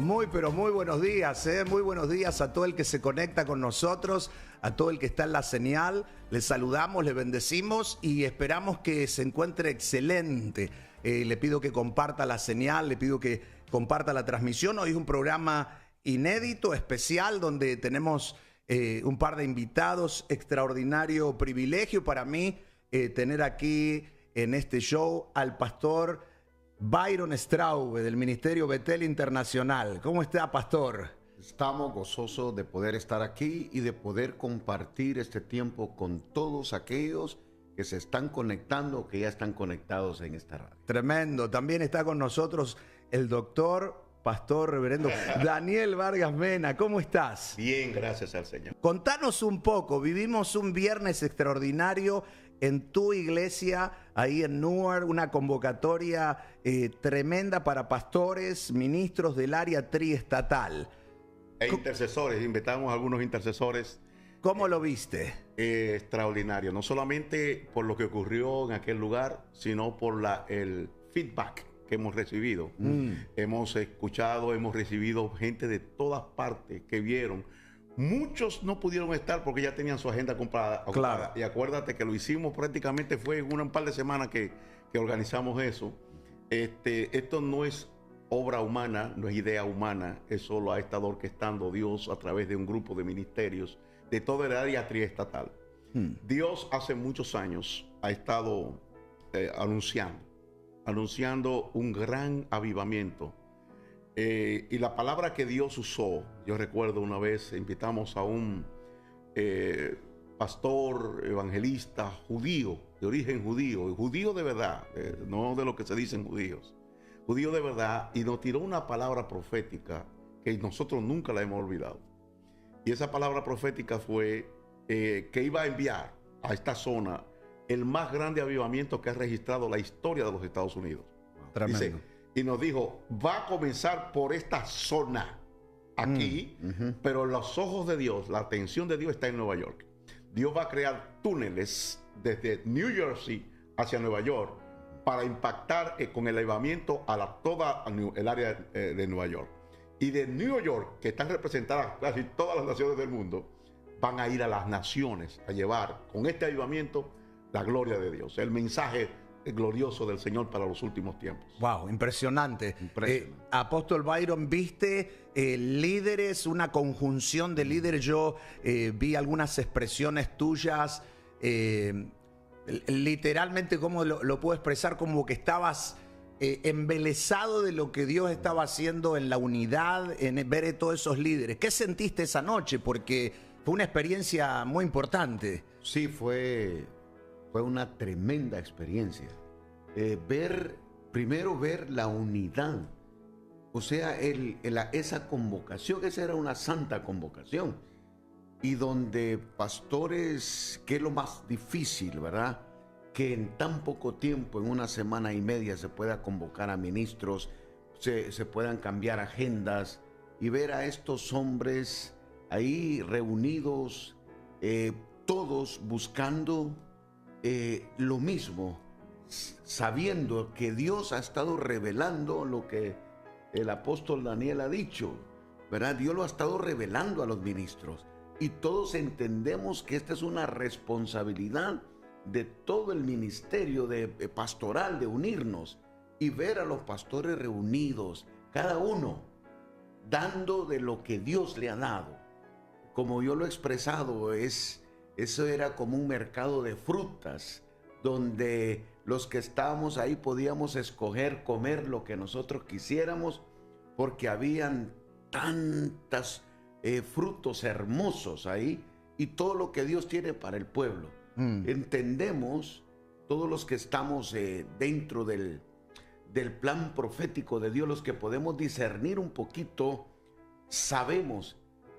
Muy, pero muy buenos días, muy buenos días a todo el que se conecta con nosotros, a todo el que está en la señal. Les saludamos, les bendecimos y esperamos que se encuentre excelente. Le pido que comparta la señal, le pido que comparta la transmisión. Hoy es un programa inédito, especial, donde tenemos un par de invitados. Extraordinario privilegio para mí tener aquí en este show al pastor Byron Straube del Ministerio Betel Internacional. ¿Cómo está, pastor? Estamos gozosos de poder estar aquí y de poder compartir este tiempo con todos aquellos que se están conectando, que ya están conectados en esta radio. Tremendo. También está con nosotros el doctor, pastor, reverendo Daniel Vargas Mena. ¿Cómo estás? Bien, gracias al Señor. Contanos un poco. Vivimos un viernes extraordinario en tu iglesia, ahí en Newark, una convocatoria tremenda para pastores, ministros del área triestatal. E intercesores, invitamos a algunos intercesores. ¿Cómo lo viste? Extraordinario, no solamente por lo que ocurrió en aquel lugar, sino por el feedback que hemos recibido. Hemos escuchado, hemos recibido gente de todas partes que vieron. Muchos no pudieron estar porque ya tenían su agenda ocupada. Claro. Y acuérdate que lo hicimos prácticamente, fue en un par de semanas que organizamos eso. Esto no es obra humana, no es idea humana, eso lo ha estado orquestando Dios a través de un grupo de ministerios de toda el área triestatal. Dios hace muchos años ha estado anunciando un gran avivamiento. Y la palabra que Dios usó, yo recuerdo una vez invitamos a un pastor evangelista judío, de origen judío de verdad, no de lo que se dicen judíos, judío de verdad, y nos tiró una palabra profética que nosotros nunca la hemos olvidado. Y esa palabra profética fue que iba a enviar a esta zona el más grande avivamiento que ha registrado la historia de los Estados Unidos. Tremendo. Dice, y nos dijo, va a comenzar por esta zona aquí, pero los ojos de Dios, la atención de Dios está en Nueva York. Dios va a crear túneles desde New Jersey hacia Nueva York para impactar con el elevamiento a toda el área de Nueva York. Y de New York, que están representadas casi todas las naciones del mundo, van a ir a las naciones a llevar con este avivamiento la gloria de Dios, el mensaje glorioso del Señor para los últimos tiempos. Wow, impresionante. Apóstol Byron, ¿viste líderes, una conjunción de líderes? Yo vi algunas expresiones tuyas, literalmente, ¿cómo lo puedo expresar? Como que estabas embelesado de lo que Dios estaba haciendo en la unidad, en ver a todos esos líderes. ¿Qué sentiste esa noche? Porque fue una experiencia muy importante. Sí, fue una tremenda experiencia. Primero ver la unidad. O sea, esa convocación, esa era una santa convocación. Y donde pastores, que es lo más difícil, ¿verdad? Que en tan poco tiempo, en una semana y media, se pueda convocar a ministros, se puedan cambiar agendas y ver a estos hombres ahí reunidos, todos buscando lo mismo, sabiendo que Dios ha estado revelando lo que el apóstol Daniel ha dicho, ¿verdad? Dios lo ha estado revelando a los ministros y todos entendemos que esta es una responsabilidad de todo el ministerio pastoral, de unirnos y ver a los pastores reunidos, cada uno dando de lo que Dios le ha dado. Como yo lo he expresado, eso era como un mercado de frutas, donde los que estábamos ahí podíamos escoger comer lo que nosotros quisiéramos, porque habían tantos frutos hermosos ahí y todo lo que Dios tiene para el pueblo. Entendemos, todos los que estamos dentro del plan profético de Dios, los que podemos discernir un poquito, sabemos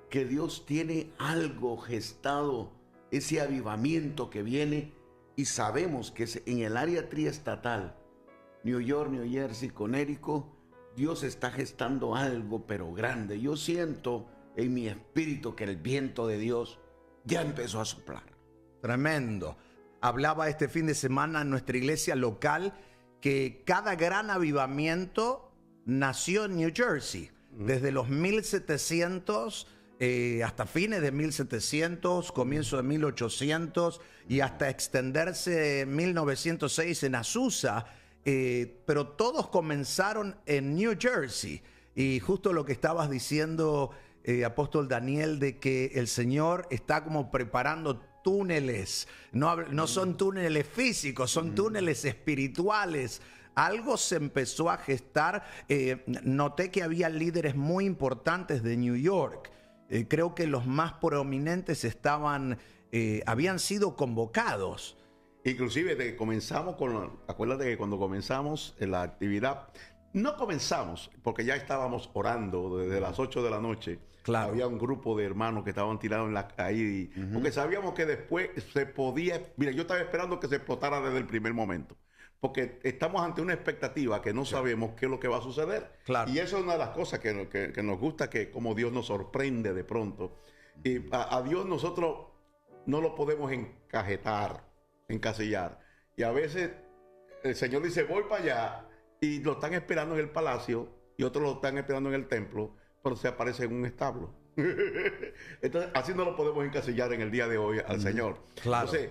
que Dios tiene algo gestado, ese avivamiento que viene, y sabemos que en el área triestatal, New York, New Jersey, Connecticut, Dios está gestando algo pero grande. Yo siento en mi espíritu que el viento de Dios ya empezó a soplar. Tremendo. Hablaba este fin de semana en nuestra iglesia local que cada gran avivamiento nació en New Jersey. desde los 1700 hasta fines de 1700, comienzo de 1800 y hasta extenderse en 1906 en Azusa, pero todos comenzaron en New Jersey. Y justo lo que estabas diciendo, apóstol Daniel, de que el Señor está como preparando túneles, no son túneles físicos, son túneles espirituales. Algo se empezó a gestar. Noté que había líderes muy importantes de New York. Creo que los más prominentes habían sido convocados. Inclusive comenzamos acuérdate que cuando comenzamos la actividad, no comenzamos porque ya estábamos orando desde las 8 de la noche. Claro. Había un grupo de hermanos que estaban tirados ahí, porque sabíamos que después se podía. Mira, yo estaba esperando que se explotara desde el primer momento, porque estamos ante una expectativa que no sabemos qué es lo que va a suceder. Claro. Y eso es una de las cosas que nos gusta, que como Dios nos sorprende de pronto. Y a Dios nosotros no lo podemos encasillar. Y a veces el Señor dice, voy para allá, y lo están esperando en el palacio, y otros lo están esperando en el templo, pero se aparece en un establo. Entonces, así no lo podemos encasillar en el día de hoy al Señor. Claro. Entonces,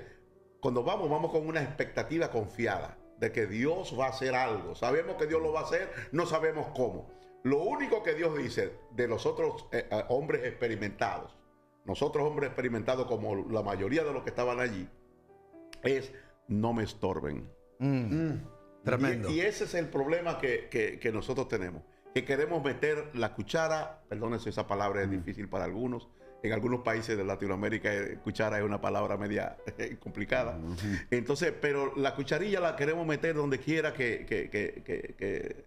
cuando vamos con una expectativa confiada de que Dios va a hacer algo. Sabemos que Dios lo va a hacer, no sabemos cómo. Lo único que Dios dice de los otros hombres experimentados, nosotros hombres experimentados como la mayoría de los que estaban allí, es no me estorben. Tremendo. Y ese es el problema que nosotros tenemos, que queremos meter la cuchara, perdónense, esa palabra es difícil para algunos. En algunos países de Latinoamérica, cuchara es una palabra media complicada. Entonces, pero la cucharilla la queremos meter donde quiera que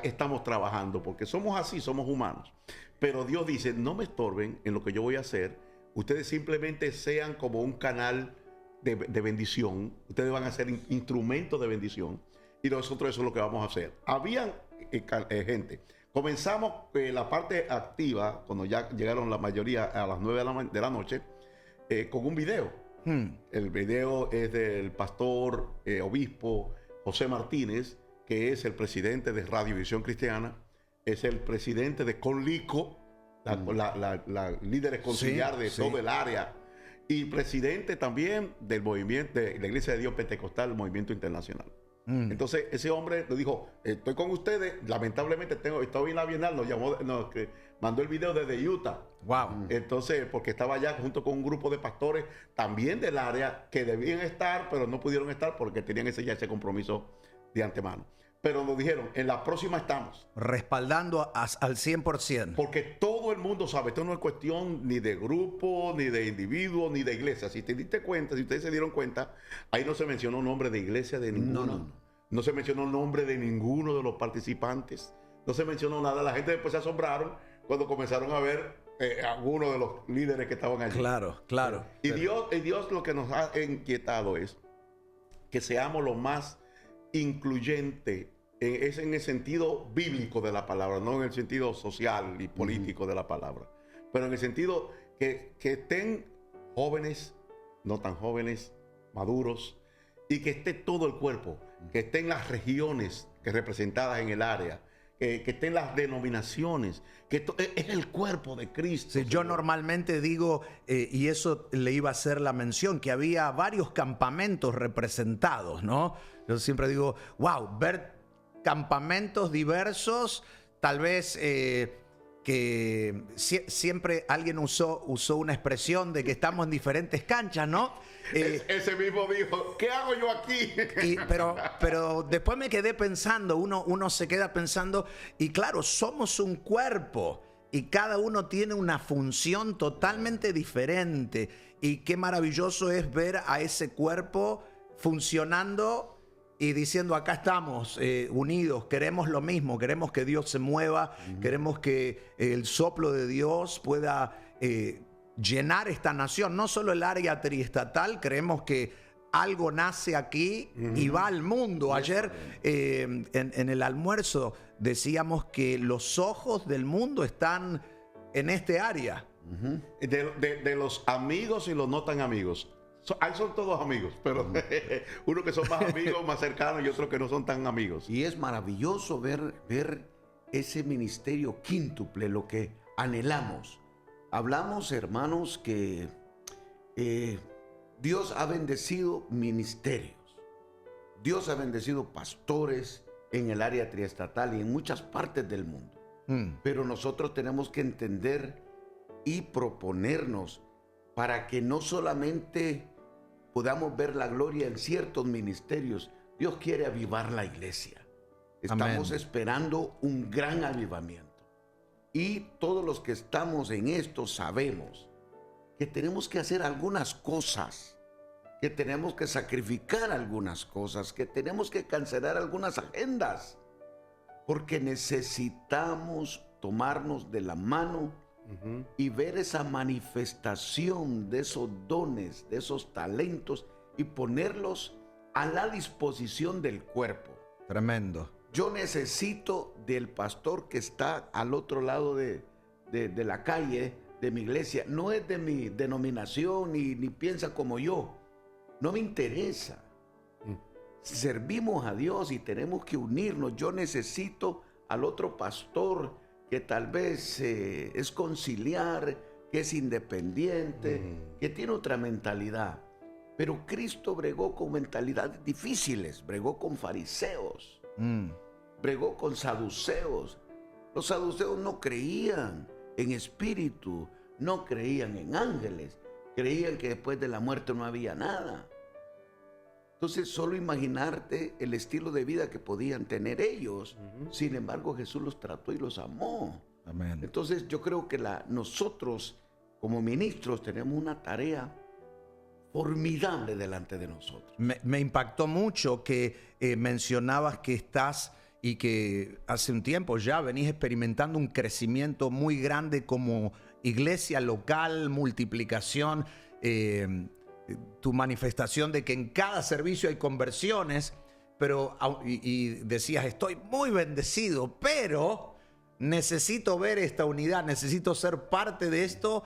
estamos trabajando, porque somos así, somos humanos. Pero Dios dice, no me estorben en lo que yo voy a hacer. Ustedes simplemente sean como un canal de bendición. Ustedes van a ser instrumentos de bendición. Y nosotros eso es lo que vamos a hacer. Habían gente. Comenzamos la parte activa, cuando ya llegaron la mayoría a las 9 de la noche, con un video. El video es del pastor, obispo José Martínez, que es el presidente de Radiovisión Cristiana, es el presidente de Conlico, la líder conciliar de todo el área, y presidente también del movimiento de la Iglesia de Dios Pentecostal, el Movimiento Internacional. Entonces ese hombre nos dijo, estoy con ustedes, lamentablemente estoy en la Bienal, mandó el video desde Utah. Wow. Entonces, porque estaba allá junto con un grupo de pastores también del área que debían estar, pero no pudieron estar porque tenían ese compromiso de antemano. Pero nos dijeron, en la próxima estamos. Respaldando al 100%. Porque todo el mundo sabe, esto no es cuestión ni de grupo, ni de individuo, ni de iglesia. Si te diste cuenta, si ustedes se dieron cuenta, ahí no se mencionó nombre de iglesia de ninguno. No se mencionó nombre de ninguno de los participantes. No se mencionó nada. La gente después se asombraron cuando comenzaron a ver algunos de los líderes que estaban allí. Claro, claro. Y Dios lo que nos ha inquietado es que seamos lo más incluyente, es en el sentido bíblico de la palabra, no en el sentido social y político de la palabra, pero en el sentido que estén jóvenes, no tan jóvenes, maduros, y que esté todo el cuerpo, que estén las regiones que representadas en el área, que estén las denominaciones, que es el cuerpo de Cristo. Sí, yo normalmente digo, y eso le iba a hacer la mención, que había varios campamentos representados, ¿no? Yo siempre digo, wow, ver campamentos diversos, tal vez que siempre alguien usó una expresión de que estamos en diferentes canchas, ¿no? Ese mismo dijo, ¿qué hago yo aquí? Pero después me quedé pensando, uno se queda pensando, y claro, somos un cuerpo y cada uno tiene una función totalmente diferente. Y qué maravilloso es ver a ese cuerpo funcionando y diciendo, acá estamos unidos, queremos lo mismo, queremos que Dios se mueva, queremos que el soplo de Dios pueda llenar esta nación, no solo el área triestatal, creemos que algo nace aquí y va al mundo. Ayer en el almuerzo decíamos que los ojos del mundo están en este área. De los amigos y los no tan amigos. Ahí son todos amigos, pero unos que son más amigos, más cercanos, y otros que no son tan amigos. Y es maravilloso ver ese ministerio quíntuple, lo que anhelamos. Hablamos, hermanos, que Dios ha bendecido ministerios. Dios ha bendecido pastores en el área triestatal y en muchas partes del mundo. Pero nosotros tenemos que entender y proponernos para que no solamente podamos ver la gloria en ciertos ministerios. Dios quiere avivar la iglesia. Estamos Amén. esperando un gran avivamiento. Y todos los que estamos en esto sabemos que tenemos que hacer algunas cosas, que tenemos que sacrificar algunas cosas, que tenemos que cancelar algunas agendas, porque necesitamos tomarnos de la mano y ver esa manifestación de esos dones, de esos talentos y ponerlos a la disposición del cuerpo. Tremendo. Yo necesito del pastor que está al otro lado de la calle, de mi iglesia. No es de mi denominación ni piensa como yo. No me interesa. Servimos a Dios y tenemos que unirnos. Yo necesito al otro pastor que tal vez es conciliar, que es independiente, que tiene otra mentalidad. Pero Cristo bregó con mentalidades difíciles, bregó con fariseos, bregó con saduceos. Los saduceos no creían en espíritu, no creían en ángeles, creían que después de la muerte no había nada. Entonces, solo imaginarte el estilo de vida que podían tener ellos. Sin embargo, Jesús los trató y los amó. Amén. Entonces, yo creo que nosotros, como ministros, tenemos una tarea formidable delante de nosotros. Me impactó mucho que mencionabas que estás y que hace un tiempo ya venís experimentando un crecimiento muy grande como iglesia local, multiplicación, tu manifestación de que en cada servicio hay conversiones, pero y decías, estoy muy bendecido, pero necesito ver esta unidad, necesito ser parte de esto,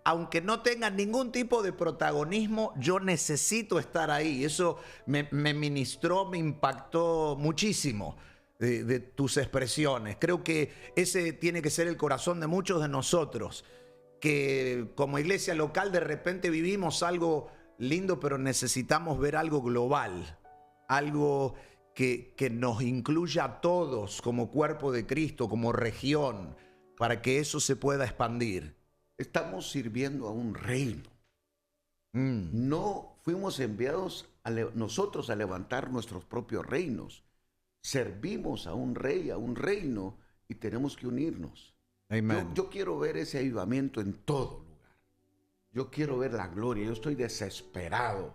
aunque no tenga ningún tipo de protagonismo, yo necesito estar ahí. Eso me ministró, me impactó muchísimo de tus expresiones. Creo que ese tiene que ser el corazón de muchos de nosotros, que como iglesia local de repente vivimos algo lindo, pero necesitamos ver algo global, algo que nos incluya a todos como cuerpo de Cristo, como región, para que eso se pueda expandir. Estamos sirviendo a un reino. No fuimos enviados nosotros a levantar nuestros propios reinos. Servimos a un rey, a un reino, y tenemos que unirnos. Amén. Yo quiero ver ese avivamiento en todo lugar. Yo quiero ver la gloria. Yo estoy desesperado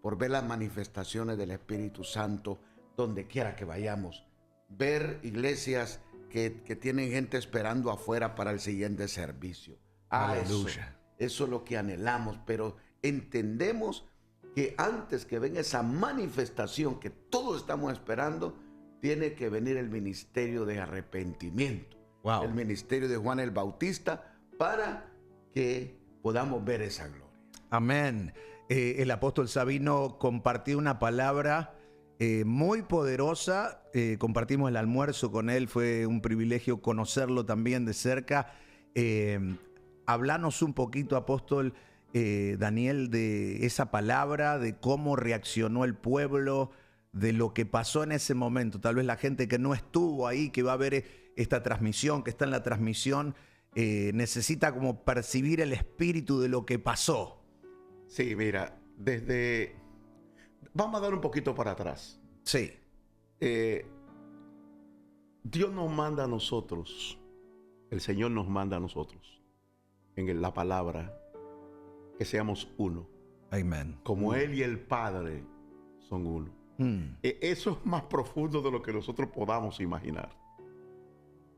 por ver las manifestaciones del Espíritu Santo donde quiera que vayamos. Ver iglesias que tienen gente esperando afuera para el siguiente servicio. Aleluya. Eso es lo que anhelamos, pero entendemos que antes que venga esa manifestación que todos estamos esperando, tiene que venir el ministerio de arrepentimiento. Wow. El ministerio de Juan el Bautista, para que podamos ver esa gloria. Amén. El apóstol Sabino compartió una palabra muy poderosa. Compartimos el almuerzo con él. Fue un privilegio conocerlo también de cerca. Hablanos un poquito, apóstol Daniel, de esa palabra, de cómo reaccionó el pueblo, de lo que pasó en ese momento. Tal vez la gente que no estuvo ahí, que va a ver esta transmisión, que está en la transmisión, necesita como percibir el espíritu de lo que pasó. Sí, mira, vamos a dar un poquito para atrás. Sí. Dios nos manda a nosotros, el Señor nos manda a nosotros, en la palabra, que seamos uno. Amén. Como Él y el Padre son uno. Eso es más profundo de lo que nosotros podamos imaginar.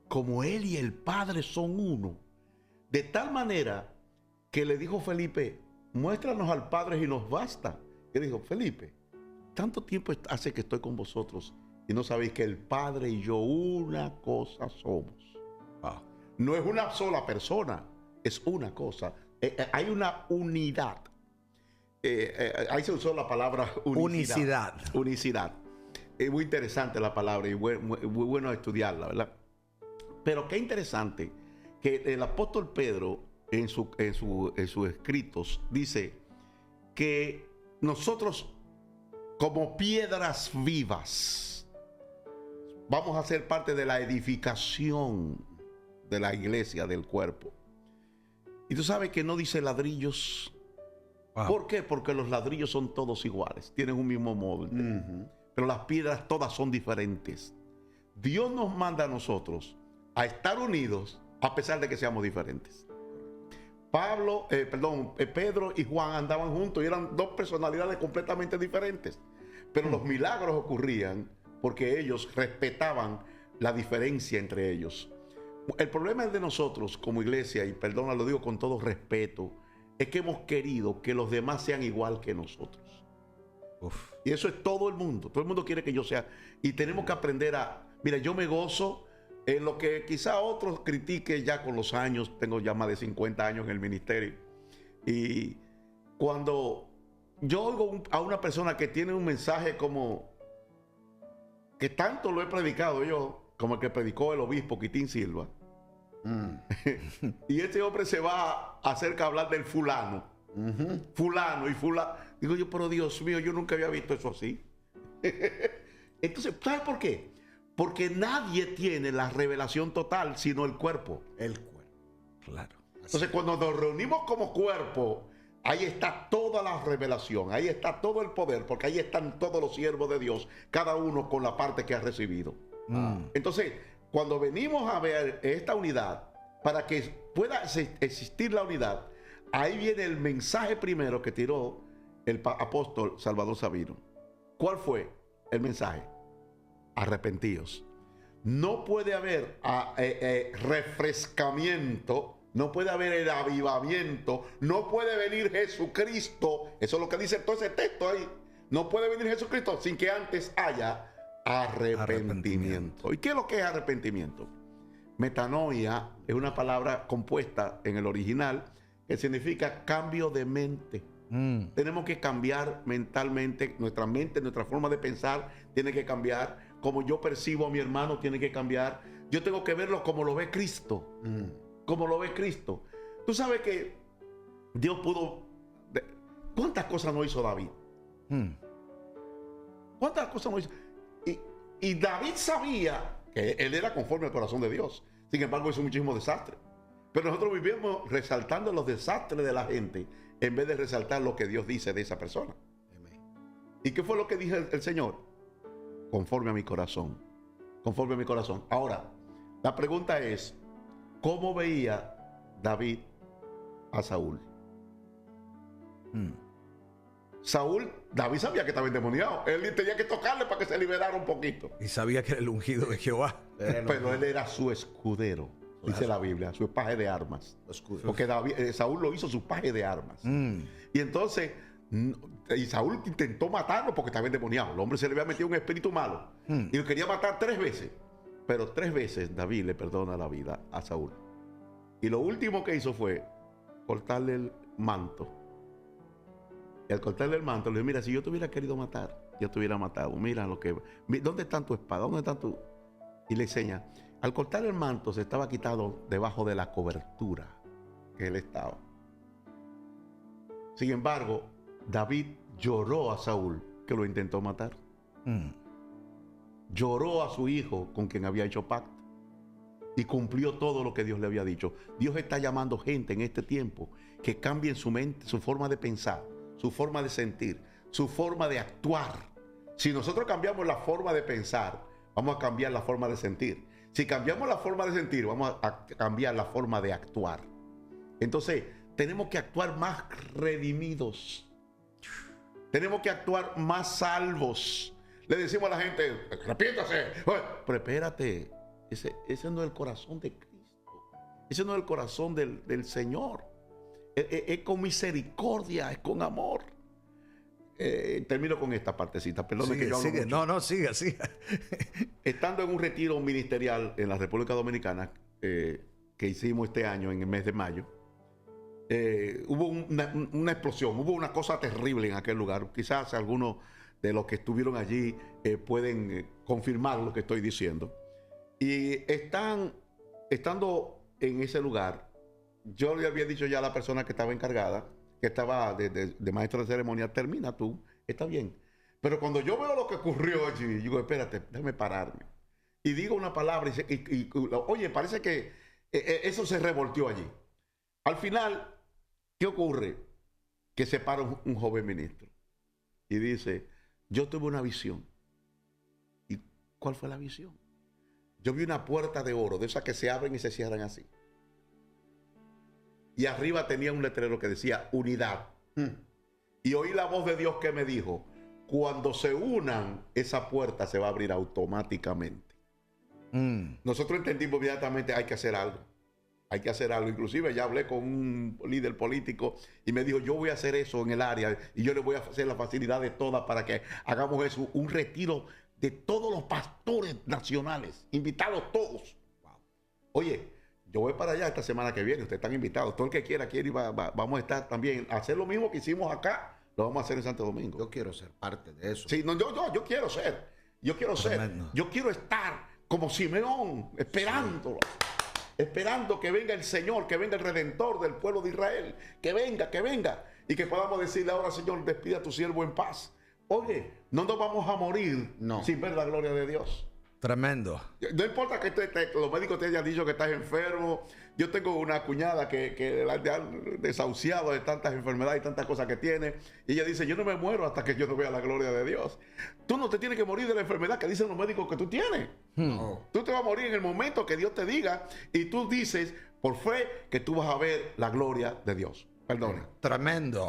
Como Él y el Padre son uno. De tal manera que le dijo Felipe, muéstranos al Padre y nos basta. Y dijo, Felipe, tanto tiempo hace que estoy con vosotros y no sabéis que el Padre y yo una cosa somos. No es una sola persona, es una cosa. Hay una unidad. Ahí se usó la palabra unicidad. Unicidad. Es muy interesante la palabra y muy bueno estudiarla, ¿verdad? Pero qué interesante que el apóstol Pedro en sus escritos dice que nosotros como piedras vivas vamos a ser parte de la edificación de la iglesia, del cuerpo. Y tú sabes que no dice ladrillos. Wow. ¿Por qué? Porque los ladrillos son todos iguales, tienen un mismo molde. Pero las piedras todas son diferentes. Dios nos manda a nosotros a estar unidos a pesar de que seamos diferentes. Pedro y Juan andaban juntos y eran dos personalidades completamente diferentes. Pero los milagros ocurrían porque ellos respetaban la diferencia entre ellos. El problema de nosotros como iglesia, y perdona, lo digo con todo respeto, es que hemos querido que los demás sean igual que nosotros. Uf. Y eso es todo el mundo. Todo el mundo quiere que yo sea. Y tenemos que aprender mira, yo me gozo en lo que quizá otros critiquen ya con los años. Tengo ya más de 50 años en el ministerio. Y cuando yo oigo a una persona que tiene un mensaje como que tanto lo he predicado yo, como el que predicó el obispo Quitín Silva, y este hombre se va a hacer que hablar del fulano, fulano y fulano. Digo yo, pero Dios mío, yo nunca había visto eso así. Entonces, ¿sabes por qué? Porque nadie tiene la revelación total, sino el cuerpo. El cuerpo, claro. Entonces, cuando nos reunimos como cuerpo, ahí está toda la revelación, ahí está todo el poder, porque ahí están todos los siervos de Dios, cada uno con la parte que ha recibido. Entonces, cuando venimos a ver esta unidad, para que pueda existir la unidad, ahí viene el mensaje primero que tiró el apóstol Salvador Sabino. ¿Cuál fue el mensaje? Arrepentíos. No puede haber refrescamiento, no puede haber el avivamiento, no puede venir Jesucristo. Eso es lo que dice todo ese texto ahí. No puede venir Jesucristo sin que antes haya arrepentimiento. ¿Y qué es lo que es arrepentimiento? Metanoia es una palabra compuesta en el original que significa cambio de mente. Tenemos que cambiar mentalmente, nuestra mente, nuestra forma de pensar tiene que cambiar. Como yo percibo a mi hermano tiene que cambiar. Yo tengo que verlo como lo ve Cristo. Como lo ve Cristo. Tú sabes que Dios pudo... ¿Cuántas cosas no hizo David? ¿Cuántas cosas no hizo? Y David sabía que él era conforme al corazón de Dios. Sin embargo, hizo muchísimos desastres. Pero nosotros vivimos resaltando los desastres de la gente en vez de resaltar lo que Dios dice de esa persona. Amén. ¿Y qué fue lo que dijo el Señor? Conforme a mi corazón. Conforme a mi corazón. Ahora, la pregunta es, ¿cómo veía David a Saúl? David sabía que estaba endemoniado. Él tenía que tocarle para que se liberara un poquito. Y sabía que era el ungido de Jehová. Pero él era su escudero, dice la Biblia, su paje de armas. Porque Saúl lo hizo su paje de armas. Y entonces, Saúl intentó matarlo porque estaba endemoniado. El hombre se le había metido un espíritu malo. Y lo quería matar 3 veces. Pero 3 veces David le perdona la vida a Saúl. Y lo último que hizo fue cortarle el manto. Y al cortarle el manto, le dijo, mira, si yo te hubiera querido matar, yo te hubiera matado. Mira ¿dónde está tu espada? ¿Dónde está tu...? Y le enseña. Al cortar el manto, se estaba quitado debajo de la cobertura que él estaba. Sin embargo, David lloró a Saúl, que lo intentó matar. Lloró a su hijo, con quien había hecho pacto. Y cumplió todo lo que Dios le había dicho. Dios está llamando gente en este tiempo que cambien su mente, su forma de pensar, su forma de sentir, su forma de actuar. Si nosotros cambiamos la forma de pensar, vamos a cambiar la forma de sentir. Si cambiamos la forma de sentir, vamos a cambiar la forma de actuar. Entonces, tenemos que actuar más redimidos. Tenemos que actuar más salvos. Le decimos a la gente, arrepiéntase. Pero espérate, ese no es el corazón de Cristo. Ese no es el corazón del Señor. Es con misericordia, es con amor. Termino con esta partecita. Perdón, que yo hablo mucho. Siga. Estando en un retiro ministerial en la República Dominicana que hicimos este año en el mes de mayo, hubo una explosión, hubo una cosa terrible en aquel lugar. Quizás algunos de los que estuvieron allí pueden confirmar lo que estoy diciendo. Y están estando en ese lugar, yo le había dicho ya a la persona que estaba encargada, que estaba de maestro de ceremonia, termina tú, está bien. Pero cuando yo veo lo que ocurrió allí, digo, espérate, déjame pararme. Y digo una palabra oye, parece que eso se revolteó allí. Al final, ¿qué ocurre? Que se para un joven ministro y dice, yo tuve una visión. ¿Y cuál fue la visión? Yo vi una puerta de oro, de esas que se abren y se cierran así. Y arriba tenía un letrero que decía unidad. Y oí la voz de Dios que me dijo, cuando se unan, esa puerta se va a abrir automáticamente. Nosotros entendimos inmediatamente, hay que hacer algo. Hay que hacer algo. Inclusive ya hablé con un líder político y me dijo, yo voy a hacer eso en el área y yo le voy a hacer las facilidades todas para que hagamos eso, un retiro de todos los pastores nacionales, invitados todos. Wow. Oye, yo voy para allá esta semana que viene, ustedes están invitados. Todo el que quiera ir, vamos a estar también, a hacer lo mismo que hicimos acá, lo vamos a hacer en Santo Domingo. Yo quiero ser parte de eso. Sí, no, yo quiero ser. Yo quiero estar como Simeón, esperándolo. Esperando que venga el Señor, que venga el Redentor del pueblo de Israel. Que venga. Y que podamos decirle ahora, Señor, despide a tu siervo en paz. Oye, no nos vamos a morir sin ver la gloria de Dios. Tremendo. No importa que los médicos te hayan dicho que estás enfermo. Yo tengo una cuñada que la han desahuciado de tantas enfermedades y tantas cosas que tiene. Y ella dice, yo no me muero hasta que yo no vea la gloria de Dios. Tú no te tienes que morir de la enfermedad que dicen los médicos que tú tienes. No. Tú te vas a morir en el momento que Dios te diga y tú dices por fe que tú vas a ver la gloria de Dios. Perdone. Tremendo.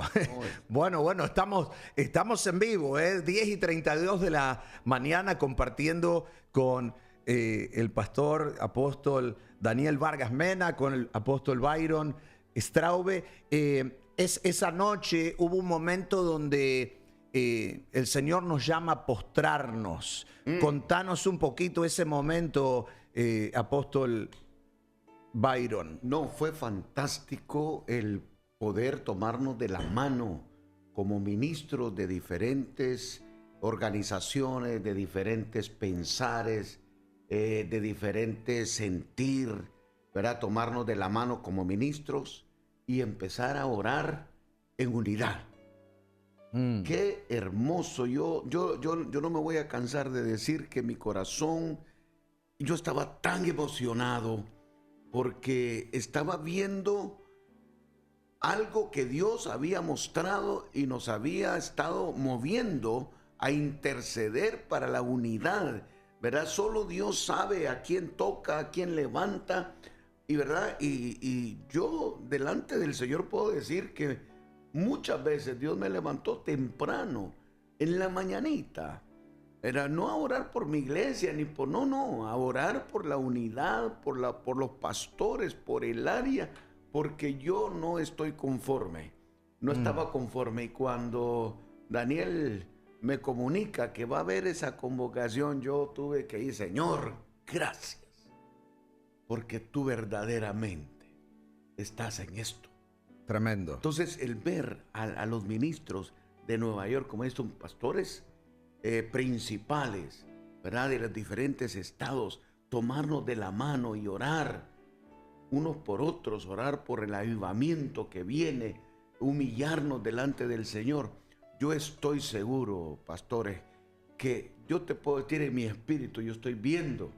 Bueno, estamos en vivo, 10:32 de la mañana compartiendo con el pastor apóstol Daniel Vargas Mena, con el apóstol Byron Straube. Esa noche hubo un momento donde el Señor nos llama a postrarnos. Contanos un poquito ese momento, apóstol Byron. No, fue fantástico el poder tomarnos de la mano como ministros de diferentes organizaciones, de diferentes pensares, de diferentes sentir, ¿verdad? Tomarnos de la mano como ministros y empezar a orar en unidad. Qué hermoso. Yo no me voy a cansar de decir que mi corazón, yo estaba tan emocionado porque estaba viendo algo que Dios había mostrado y nos había estado moviendo a interceder para la unidad, ¿verdad? Solo Dios sabe a quién toca, a quién levanta, y ¿verdad? Y yo delante del Señor puedo decir que muchas veces Dios me levantó temprano, en la mañanita, era no a orar por mi iglesia, ni por, a orar por la unidad, por los pastores, por el área, porque yo no estoy conforme, no estaba conforme. Y cuando Daniel me comunica que va a haber esa convocación, yo tuve que ir, Señor, gracias, porque tú verdaderamente estás en esto. Tremendo. Entonces, el ver a los ministros de Nueva York, como estos pastores principales, ¿verdad?, de los diferentes estados, tomarnos de la mano y orar unos por otros, orar por el avivamiento que viene, humillarnos delante del Señor. Yo estoy seguro, pastores, que yo te puedo decir en mi espíritu, yo estoy viendo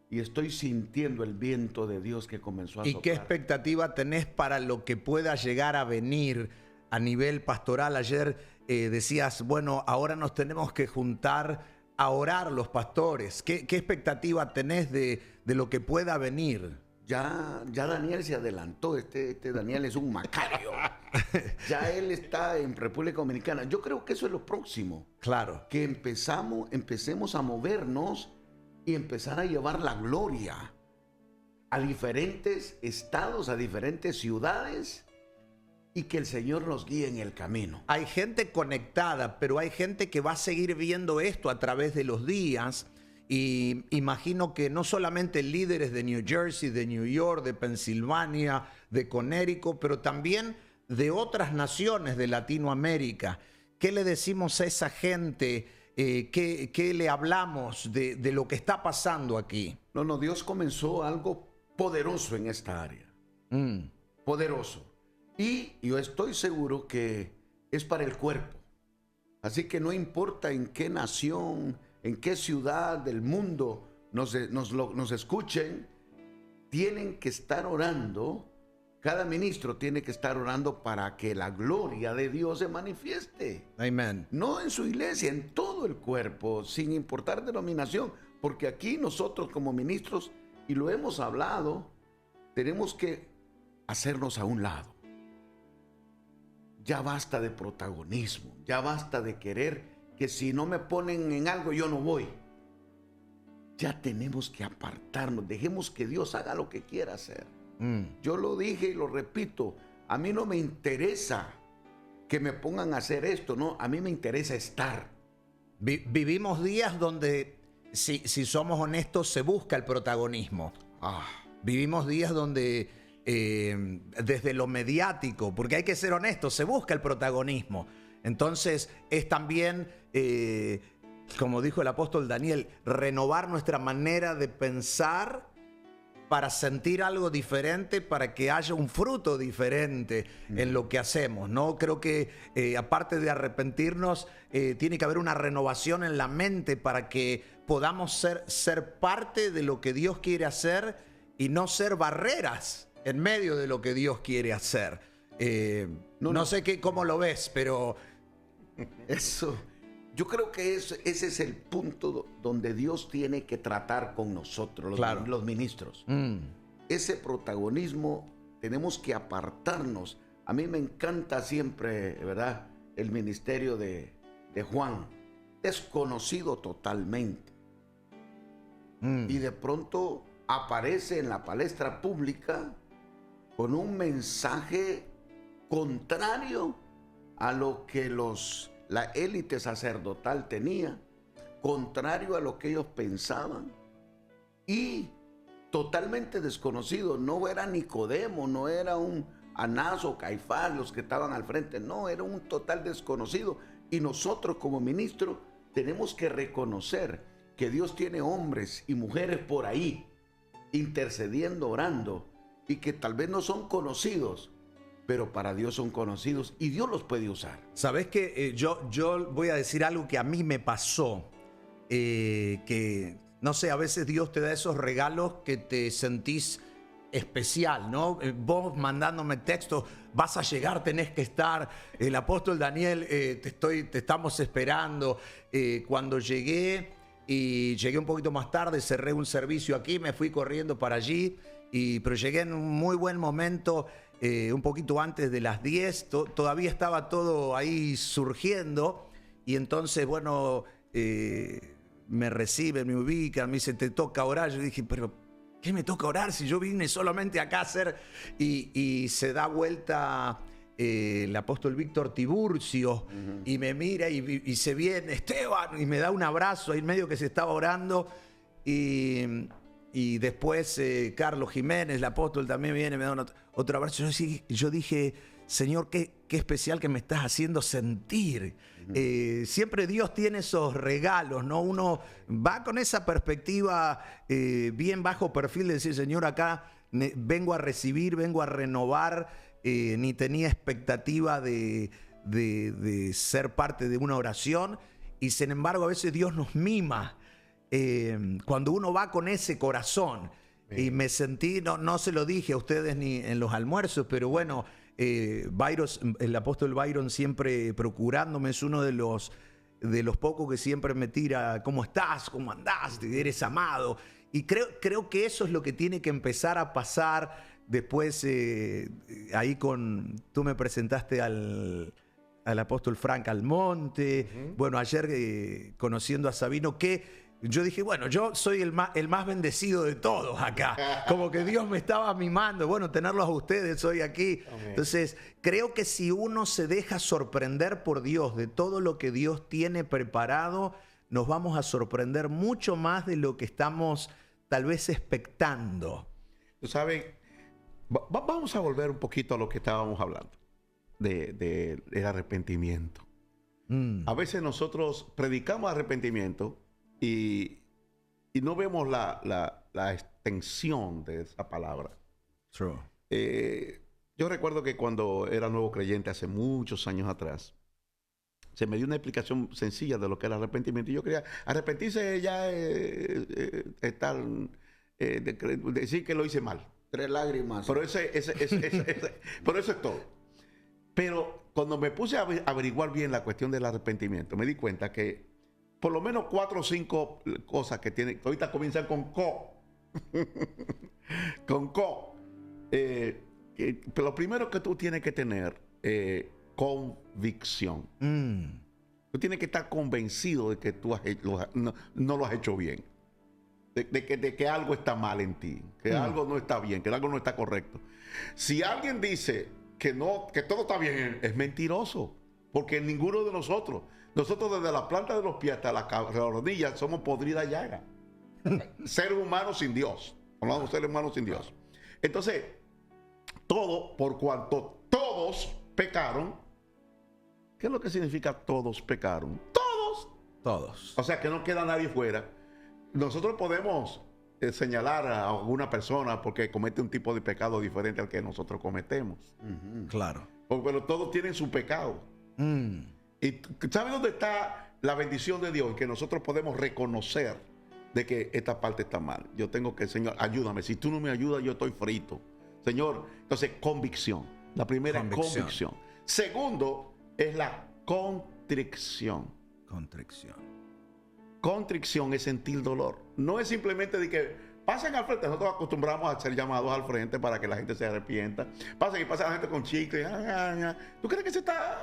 y estoy sintiendo el viento de Dios que comenzó a soplar. ¿Y qué expectativa tenés para lo que pueda llegar a venir a nivel pastoral? Ayer decías, bueno, ahora nos tenemos que juntar a orar los pastores. ¿Qué expectativa tenés de lo que pueda venir? Ya Daniel se adelantó, este Daniel es un macario. Ya él está en República Dominicana. Yo creo que eso es lo próximo. Claro. Que empecemos a movernos y empezar a llevar la gloria a diferentes estados, a diferentes ciudades, y que el Señor nos guíe en el camino. Hay gente conectada, pero hay gente que va a seguir viendo esto a través de los días. Y imagino que no solamente líderes de New Jersey, de New York, de Pensilvania, de Connecticut, pero también de otras naciones de Latinoamérica. ¿Qué le decimos a esa gente? ¿Qué le hablamos de lo que está pasando aquí? No, Dios comenzó algo poderoso en esta área. Mm. Poderoso. Y yo estoy seguro que es para el cuerpo. Así que no importa en qué nación, en qué ciudad del mundo nos escuchen, tienen que estar orando. Cada ministro tiene que estar orando para que la gloria de Dios se manifieste. Amén. No en su iglesia, en todo el cuerpo, sin importar denominación. Porque aquí nosotros como ministros, y lo hemos hablado, tenemos que hacernos a un lado. Ya basta de protagonismo, ya basta de querer que si no me ponen en algo yo no voy. Ya tenemos que apartarnos, dejemos que Dios haga lo que quiera hacer. Yo lo dije y lo repito, a mí no me interesa que me pongan a hacer esto, no, a mí me interesa estar. Vivimos días donde, si somos honestos, se busca el protagonismo. Vivimos días donde desde lo mediático, porque hay que ser honestos, se busca el protagonismo. Entonces es también, como dijo el apóstol Daniel, renovar nuestra manera de pensar para sentir algo diferente, para que haya un fruto diferente en lo que hacemos, ¿no? Creo que aparte de arrepentirnos, tiene que haber una renovación en la mente para que podamos ser parte de lo que Dios quiere hacer y no ser barreras en medio de lo que Dios quiere hacer. No sé cómo lo ves, pero eso, yo creo que ese es el punto donde Dios tiene que tratar con nosotros, los ministros. Ese protagonismo tenemos que apartarnos. A mí me encanta siempre, ¿verdad?, el ministerio de Juan, desconocido totalmente. Y de pronto aparece en la palestra pública con un mensaje contrario a lo que la élite sacerdotal tenía, contrario a lo que ellos pensaban, y totalmente desconocido. No era Nicodemo, no era un Anás o Caifás los que estaban al frente, no, era un total desconocido. Y nosotros como ministros tenemos que reconocer que Dios tiene hombres y mujeres por ahí intercediendo, orando, y que tal vez no son conocidos, pero para Dios son conocidos y Dios los puede usar. ¿Sabes qué? Yo voy a decir algo que a mí me pasó, que no sé, a veces Dios te da esos regalos que te sentís especial, ¿no? Vos mandándome textos, vas a llegar, tenés que estar. El apóstol Daniel, te estamos esperando. Cuando llegué un poquito más tarde, cerré un servicio aquí, me fui corriendo para allí, pero llegué en un muy buen momento. Un poquito antes de las 10, todavía estaba todo ahí surgiendo, y entonces, bueno, me reciben, me ubican, me dicen, te toca orar. Yo dije, pero ¿qué me toca orar si yo vine solamente acá a hacer? Y se da vuelta el apóstol Víctor Tiburcio, y me mira y se viene, Esteban, y me da un abrazo ahí en medio que se estaba orando, y después Carlos Jiménez, el apóstol, también viene, me da otro abrazo. Yo dije, Señor, qué especial que me estás haciendo sentir. Siempre Dios tiene esos regalos, ¿no? Uno va con esa perspectiva bien bajo perfil de decir, Señor, acá vengo a recibir, vengo a renovar. Ni tenía expectativa de ser parte de una oración, y sin embargo a veces Dios nos mima. Cuando uno va con ese corazón, y me sentí, no se lo dije a ustedes ni en los almuerzos, pero bueno, el apóstol Byron siempre procurándome, es uno de los pocos que siempre me tira, ¿cómo estás? ¿Cómo andás? ¿Eres amado? Y creo que eso es lo que tiene que empezar a pasar después. Ahí tú me presentaste al apóstol Frank Almonte. Bueno, ayer conociendo a Sabino, que yo dije, bueno, yo soy el más bendecido de todos acá. Como que Dios me estaba mimando. Bueno, tenerlos a ustedes hoy aquí. Amén. Entonces, creo que si uno se deja sorprender por Dios de todo lo que Dios tiene preparado, nos vamos a sorprender mucho más de lo que estamos tal vez expectando. Tú sabes, vamos a volver un poquito a lo que estábamos hablando, del arrepentimiento. A veces nosotros predicamos arrepentimiento y no vemos la la extensión de esa palabra. True. Yo recuerdo que cuando era nuevo creyente hace muchos años atrás, se me dio una explicación sencilla de lo que era arrepentimiento. Y yo creía, arrepentirse ya estar, decir que lo hice mal. 3 lágrimas. Pero pero eso es todo. Pero cuando me puse a averiguar bien la cuestión del arrepentimiento, me di cuenta que por lo menos 4 o 5 cosas que tienen, que ahorita comienzan con co. Con co. Pero lo primero que tú tienes que tener convicción. Tú tienes que estar convencido de que tú no lo has hecho bien. De que algo está mal en ti, que algo no está bien, que algo no está correcto. Si alguien dice que todo está bien, es mentiroso, porque ninguno de nosotros desde la planta de los pies hasta la rodilla somos podrida llaga. Seres humanos sin Dios. Hablamos de seres humanos sin Dios. Entonces, todo, por cuanto todos pecaron. ¿Qué es lo que significa todos pecaron? Todos. O sea, que no queda nadie fuera. Nosotros podemos señalar a alguna persona porque comete un tipo de pecado diferente al que nosotros cometemos. Claro. Pero todos tienen su pecado. ¿Y sabes dónde está la bendición de Dios? Que nosotros podemos reconocer de que esta parte está mal. Yo tengo que, Señor, ayúdame. Si tú no me ayudas, yo estoy frito. Señor, entonces, convicción. La primera es convicción. Segundo es la contrición. Contrición es sentir dolor. No es simplemente de que pasen al frente. Nosotros acostumbramos a ser llamados al frente para que la gente se arrepienta. Pasen y pasa la gente con chicle. ¿Tú crees que no está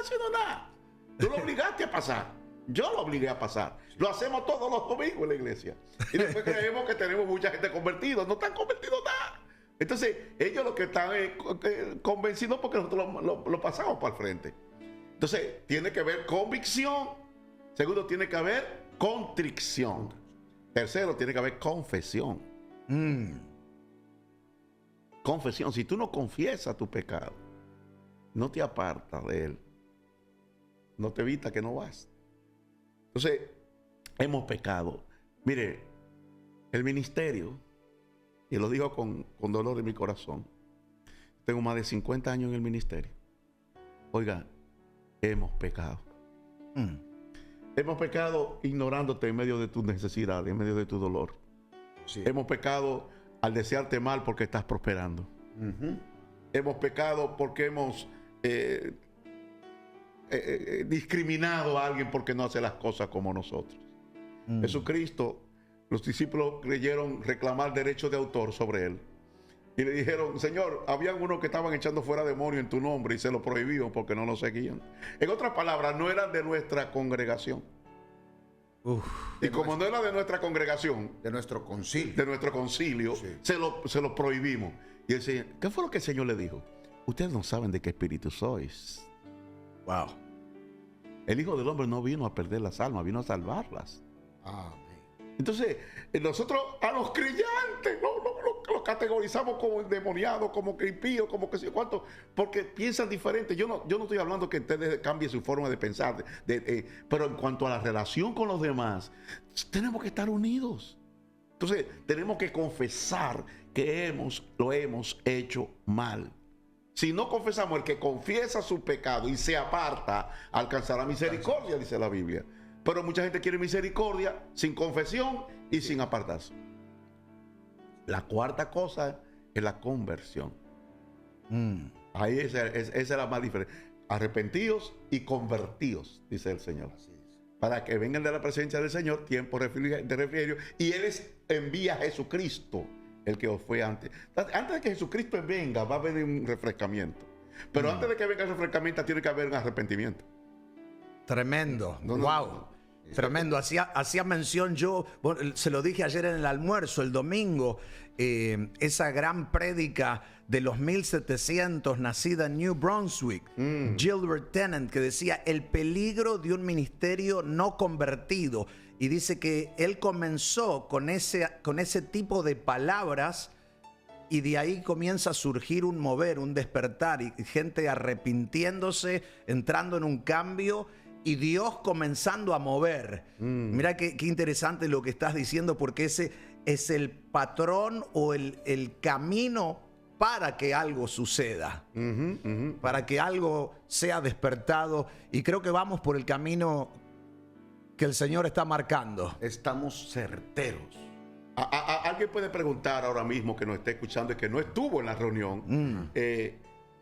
haciendo nada? Tú lo obligaste a pasar. Yo lo obligué a pasar. Lo hacemos todos los domingos en la iglesia. Y después creemos que tenemos mucha gente convertida. No están convertidos nada. Entonces, ellos lo que están convencidos porque nosotros lo pasamos para el frente. Entonces, tiene que haber convicción. Segundo, tiene que haber contrición. Tercero, tiene que haber confesión. Confesión. Si tú no confiesas tu pecado, no te apartas de él, no te evita que no vas. Entonces, hemos pecado. Mire, el ministerio, y lo digo con dolor en mi corazón, tengo más de 50 años en el ministerio. Oiga, hemos pecado. Hemos pecado ignorándote en medio de tus necesidades, en medio de tu dolor. Sí. Hemos pecado al desearte mal porque estás prosperando. Hemos pecado porque hemos discriminado a alguien porque no hace las cosas como nosotros. Jesucristo, los discípulos creyeron reclamar derecho de autor sobre él. Y le dijeron, Señor, habían unos que estaban echando fuera demonios en tu nombre y se lo prohibieron porque no lo seguían. En otras palabras, no eran de nuestra congregación. Y como no era de nuestra congregación, de nuestro concilio, sí, se lo prohibimos. Y él decía, ¿qué fue lo que el Señor le dijo? Ustedes no saben de qué espíritu sois. Wow. El Hijo del Hombre no vino a perder las almas, vino a salvarlas. Entonces, nosotros a los creyentes los categorizamos como endemoniados, como impíos, como que sé cuánto, porque piensan diferente. Yo no estoy hablando que ustedes cambien su forma de pensar, pero en cuanto a la relación con los demás, tenemos que estar unidos. Entonces, tenemos que confesar que lo hemos hecho mal. Si no confesamos, el que confiesa su pecado y se aparta, alcanzará misericordia, dice la Biblia. Pero mucha gente quiere misericordia sin confesión y sin apartarse. La cuarta cosa es la conversión. Ahí esa es la más diferente. Arrepentidos y convertidos, dice el Señor. Para que vengan de la presencia del Señor, tiempo de refrigerio. Y Él envía a Jesucristo, el que os fue antes. Antes de que Jesucristo venga, va a haber un refrescamiento. Pero antes de que venga el refrescamiento, tiene que haber un arrepentimiento. Tremendo. Wow. Tremendo. Hacía mención yo, bueno, se lo dije ayer en el almuerzo, el domingo, esa gran prédica de los 1700, nacida en New Brunswick, Gilbert Tennant, que decía el peligro de un ministerio no convertido. Y dice que él comenzó con ese tipo de palabras y de ahí comienza a surgir un mover, un despertar y gente arrepintiéndose, entrando en un cambio y Dios comenzando a mover. Mira qué interesante lo que estás diciendo, porque es el patrón o el camino para que algo suceda, para que algo sea despertado. Y creo que vamos por el camino que el Señor está marcando. Estamos certeros. Alguien puede preguntar ahora mismo que nos esté escuchando y que no estuvo en la reunión,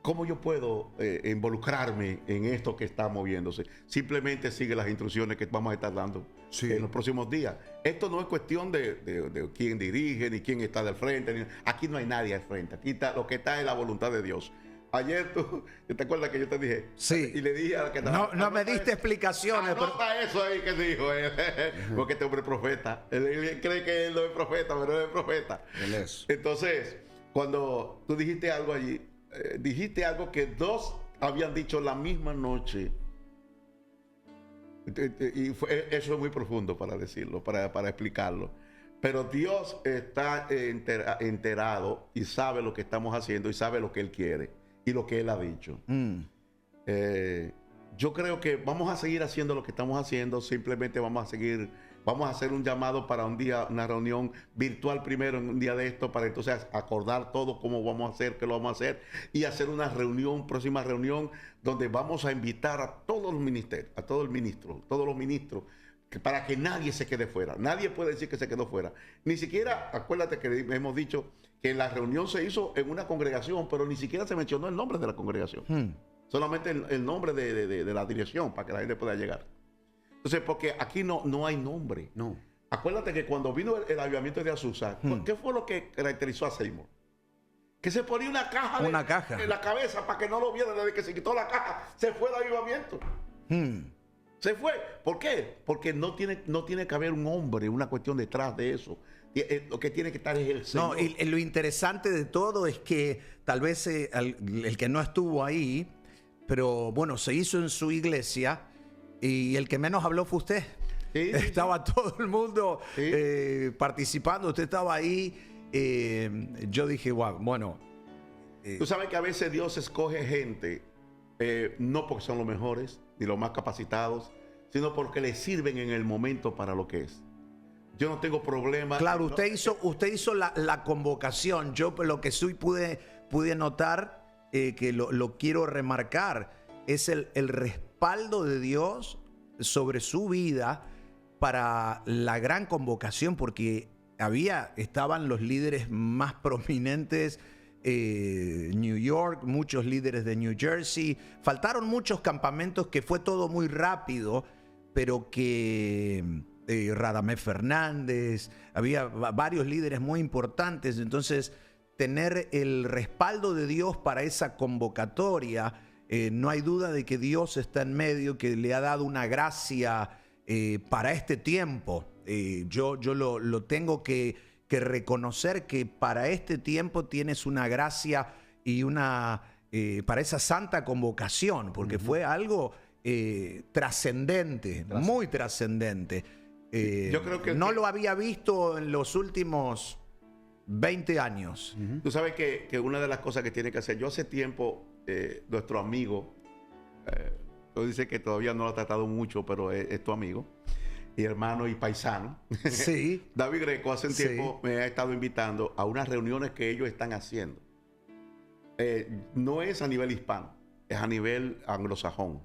¿cómo yo puedo involucrarme en esto que está moviéndose? Simplemente sigue las instrucciones que vamos a estar dando en los próximos días. Esto no es cuestión de quién dirige ni quién está del frente. Aquí no hay nadie al frente. Aquí está, lo que está es la voluntad de Dios. Ayer tú, ¿te acuerdas que yo te dije? Sí. Y le dije a la que estaba... No me diste explicaciones. Anota eso ahí que dijo él. Porque este hombre es profeta. Él cree que él no es profeta, pero él es profeta. Él es. Entonces, cuando tú dijiste algo allí, dijiste algo que dos habían dicho la misma noche. Y eso es muy profundo para decirlo, para explicarlo. Pero Dios está enterado y sabe lo que estamos haciendo y sabe lo que Él quiere y lo que Él ha dicho. Yo creo que vamos a seguir haciendo lo que estamos haciendo. Simplemente vamos a hacer un llamado para un día, una reunión virtual primero en un día de esto, para entonces acordar todo cómo vamos a hacer, qué lo vamos a hacer, y hacer una próxima reunión, donde vamos a invitar a todos los ministerios, a todos los ministros, para que nadie se quede fuera. Nadie puede decir que se quedó fuera. Ni siquiera, acuérdate que hemos dicho que la reunión se hizo en una congregación, pero ni siquiera se mencionó el nombre de la congregación. Solamente el nombre de la dirección, para que la gente pueda llegar. Entonces, porque aquí no hay nombre. No. Acuérdate que cuando vino el avivamiento de Azusa, ¿qué fue lo que caracterizó a Seymour? Que se ponía una caja en la cabeza para que no lo vieran. Desde que se quitó la caja, se fue el avivamiento. Se fue. ¿Por qué? Porque no tiene que haber un hombre, una cuestión detrás de eso. Lo que tiene que estar es el Señor. No, y lo interesante de todo es que tal vez el que no estuvo ahí, pero bueno, se hizo en su iglesia y el que menos habló fue usted. Sí, estaba todo el mundo participando, usted estaba ahí. Yo dije, wow, bueno. Tú sabes que a veces Dios escoge gente, no porque son los mejores ni los más capacitados, sino porque le sirven en el momento para lo que es. Yo no tengo problema. Claro, usted hizo la convocación. Yo lo que sí pude notar, que lo quiero remarcar, es el respaldo de Dios sobre su vida para la gran convocación, porque estaban los líderes más prominentes, New York, muchos líderes de New Jersey, faltaron muchos campamentos, que fue todo muy rápido, pero que Radamés Fernández, había varios líderes muy importantes. Entonces, tener el respaldo de Dios para esa convocatoria, no hay duda de que Dios está en medio, que le ha dado una gracia para este tiempo. Yo lo tengo que reconocer, que para este tiempo tienes una gracia y para esa santa convocación, porque fue algo trascendente, muy trascendente. Yo creo que lo había visto en los últimos 20 años. Tú sabes que una de las cosas que tiene que hacer, yo hace tiempo, nuestro amigo, yo dice que todavía no lo ha tratado mucho, pero es tu amigo y hermano y paisano. Sí. David Greco hace un tiempo me ha estado invitando a unas reuniones que ellos están haciendo. No es a nivel hispano, es a nivel anglosajón.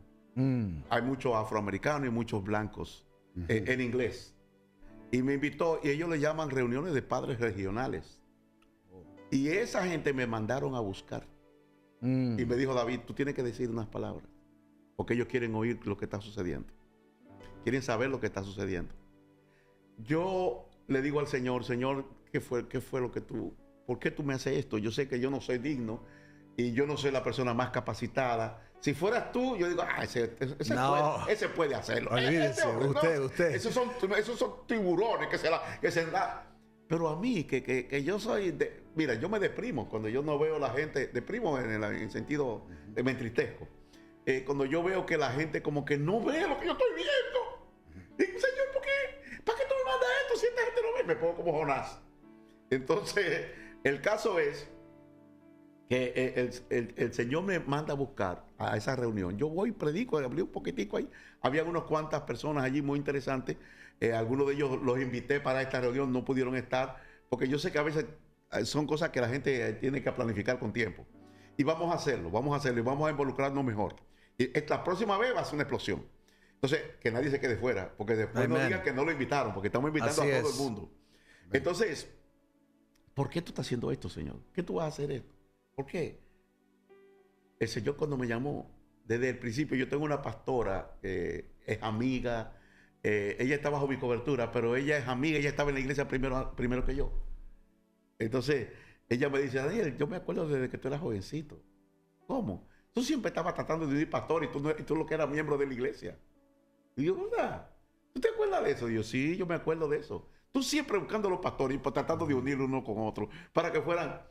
Hay muchos afroamericanos y muchos blancos en inglés. Y me invitó, y ellos le llaman reuniones de padres regionales. Y esa gente me mandaron a buscar. Y me dijo, David, tú tienes que decir unas palabras, porque ellos quieren oír lo que está sucediendo. Quieren saber lo que está sucediendo. Yo le digo al Señor, ¿qué fue lo que por qué tú me haces esto? Yo sé que yo no soy digno y yo no soy la persona más capacitada. Si fueras tú, yo digo, ese puede hacerlo. Olvídese, usted. Esos son tiburones que se da. Pero a mí, que yo soy mira, yo me deprimo cuando yo no veo a la gente, deprimo en el sentido de me entristezco. Cuando yo veo que la gente como que no ve lo que yo estoy viendo. Digo, Señor, ¿por qué? ¿Para qué tú me mandas esto si esta gente no ve? Me pongo como Jonás. Entonces, el caso es que el Señor me manda a buscar a esa reunión. Yo voy, predico, hablé un poquitico ahí. Había unas cuantas personas allí muy interesantes. Algunos de ellos los invité para esta reunión, no pudieron estar. porque yo sé que a veces son cosas que la gente tiene que planificar con tiempo. Y vamos a hacerlo y vamos a involucrarnos mejor. Y la próxima vez va a ser una explosión. Entonces, que nadie se quede fuera, porque después no digan que no lo invitaron, porque estamos invitando a todo el mundo. Entonces, ¿por qué tú estás haciendo esto, Señor? ¿Qué tú vas a hacer esto? ¿Por qué? El Señor cuando me llamó, desde el principio, yo tengo una pastora, es amiga, ella está bajo mi cobertura, pero ella es amiga, ella estaba en la iglesia primero que yo. Entonces, ella me dice, Daniel, yo me acuerdo desde que tú eras jovencito. ¿Cómo? Tú siempre estabas tratando de ir pastor y tú lo que eras miembro de la iglesia. Y yo, ¿verdad? ¿Tú te acuerdas de eso? Y yo, sí, yo me acuerdo de eso. Tú siempre buscando a los pastores y tratando de unir uno con otro para que fueran...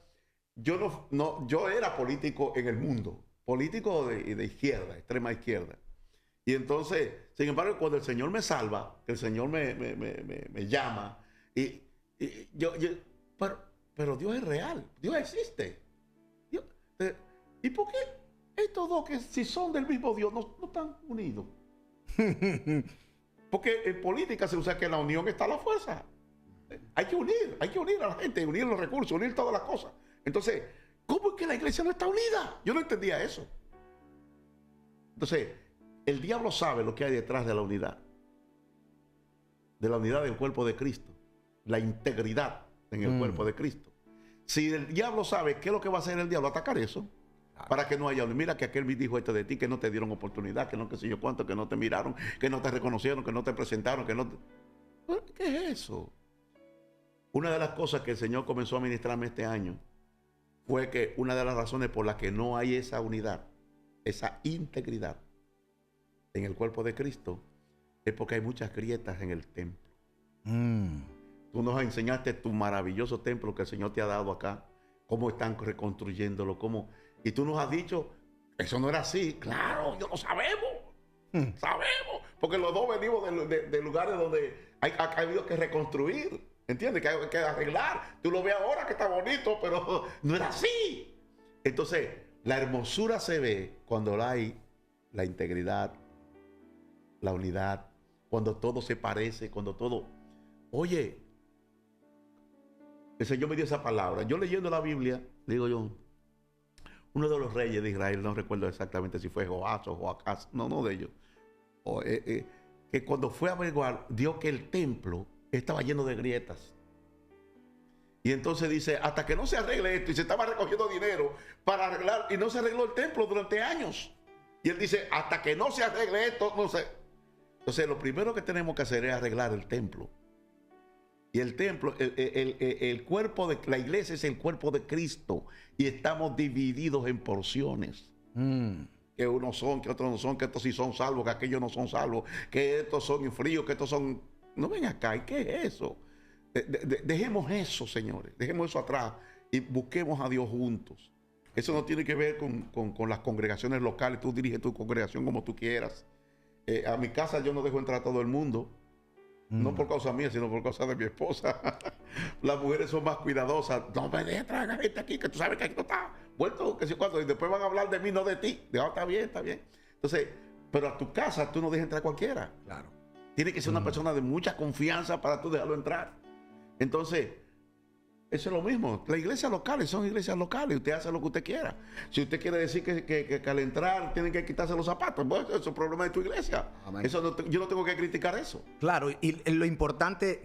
Yo era político en el mundo, político de izquierda, extrema izquierda. Y entonces, sin embargo, cuando el Señor me salva, el Señor me llama, pero Dios es real, Dios existe. ¿Y por qué estos dos que si son del mismo Dios no están unidos? Porque en política se usa que en la unión está la fuerza. Hay que unir a la gente, unir los recursos, unir todas las cosas. Entonces, ¿cómo es que la iglesia no está unida? Yo no entendía eso. Entonces, el diablo sabe lo que hay detrás de la unidad del cuerpo de Cristo, la integridad en el cuerpo de Cristo. Si el diablo sabe, ¿qué es lo que va a hacer el diablo? Atacar eso. Para que no haya, mira que aquel me dijo esto de ti, que no te dieron oportunidad, que no sé yo cuánto, que no te miraron, que no te reconocieron, que no te presentaron, que no te... ¿Qué es eso? Una de las cosas que el Señor comenzó a ministrarme este año fue que una de las razones por las que no hay esa unidad, esa integridad en el cuerpo de Cristo, es porque hay muchas grietas en el templo. Tú nos enseñaste tu maravilloso templo que el Señor te ha dado acá, cómo están reconstruyéndolo, y tú nos has dicho, eso no era así. Claro, yo lo sabemos. Sabemos. Porque los dos venimos de lugares donde ha habido que reconstruir. ¿Entiendes? Que hay que arreglar. Tú lo ves ahora que está bonito, pero no era así. Entonces, la hermosura se ve cuando hay la integridad, la unidad, cuando todo se parece, cuando todo... Oye, el Señor me dio esa palabra. Yo leyendo la Biblia, digo yo, uno de los reyes de Israel, no recuerdo exactamente si fue Joás o Joacás, no de ellos, que cuando fue a averiguar, dio que el templo estaba lleno de grietas. Y entonces dice, hasta que no se arregle esto, y se estaba recogiendo dinero para arreglar, y no se arregló el templo durante años. Y él dice, hasta que no se arregle esto, no sé. Entonces, lo primero que tenemos que hacer es arreglar el templo. Y el templo, el cuerpo de la iglesia es el cuerpo de Cristo. Y estamos divididos en porciones. Que unos son, que otros no son, que estos sí son salvos, que aquellos no son salvos, que estos son fríos, que estos son... No ven acá, ¿qué es eso? Dejemos eso, señores. Dejemos eso atrás y busquemos a Dios juntos. Eso no tiene que ver con las congregaciones locales. Tú diriges tu congregación como tú quieras. A mi casa yo no dejo entrar a todo el mundo. No por causa mía, sino por causa de mi esposa. Las mujeres son más cuidadosas. No me dejes traer a gente aquí, que tú sabes que aquí no está vuelto, que sé cuánto. Y después van a hablar de mí, no de ti. Está bien, está bien. Entonces, pero a tu casa tú no dejes entrar a cualquiera. Claro. Tiene que ser una persona de mucha confianza para tú dejarlo entrar. Entonces, eso es lo mismo. Las iglesias locales son iglesias locales. Usted hace lo que usted quiera. Si usted quiere decir que al entrar tienen que quitarse los zapatos, pues eso es un problema de tu iglesia. Eso yo no tengo que criticar eso. Claro, y lo importante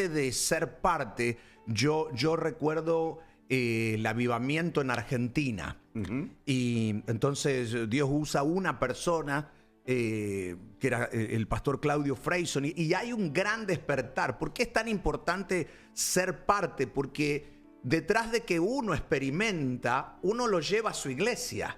de ser parte, yo recuerdo el avivamiento en Argentina. Y entonces Dios usa una persona que era el pastor Claudio Freyson, y hay un gran despertar. ¿Por qué es tan importante ser parte? Porque detrás de que uno experimenta, uno lo lleva a su iglesia.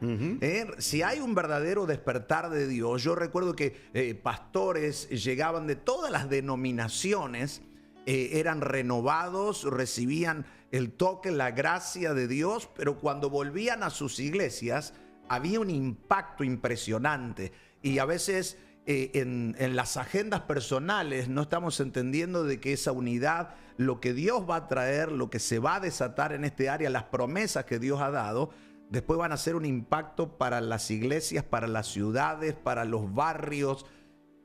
Si hay un verdadero despertar de Dios, yo recuerdo que pastores llegaban de todas las denominaciones, eran renovados, recibían el toque, la gracia de Dios, pero cuando volvían a sus iglesias había un impacto impresionante. Y a veces en las agendas personales no estamos entendiendo de que esa unidad, lo que Dios va a traer, lo que se va a desatar en este área, las promesas que Dios ha dado, después van a ser un impacto para las iglesias, para las ciudades, para los barrios,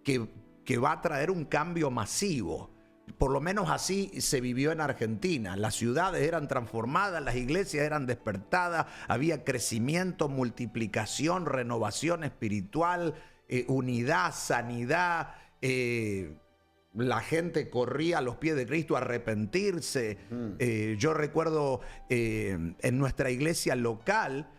que va a traer un cambio masivo. por lo menos así se vivió en Argentina. Las ciudades eran transformadas, las iglesias eran despertadas, había crecimiento, multiplicación, renovación espiritual, unidad, sanidad. La gente corría a los pies de Cristo a arrepentirse. Yo recuerdo en nuestra iglesia local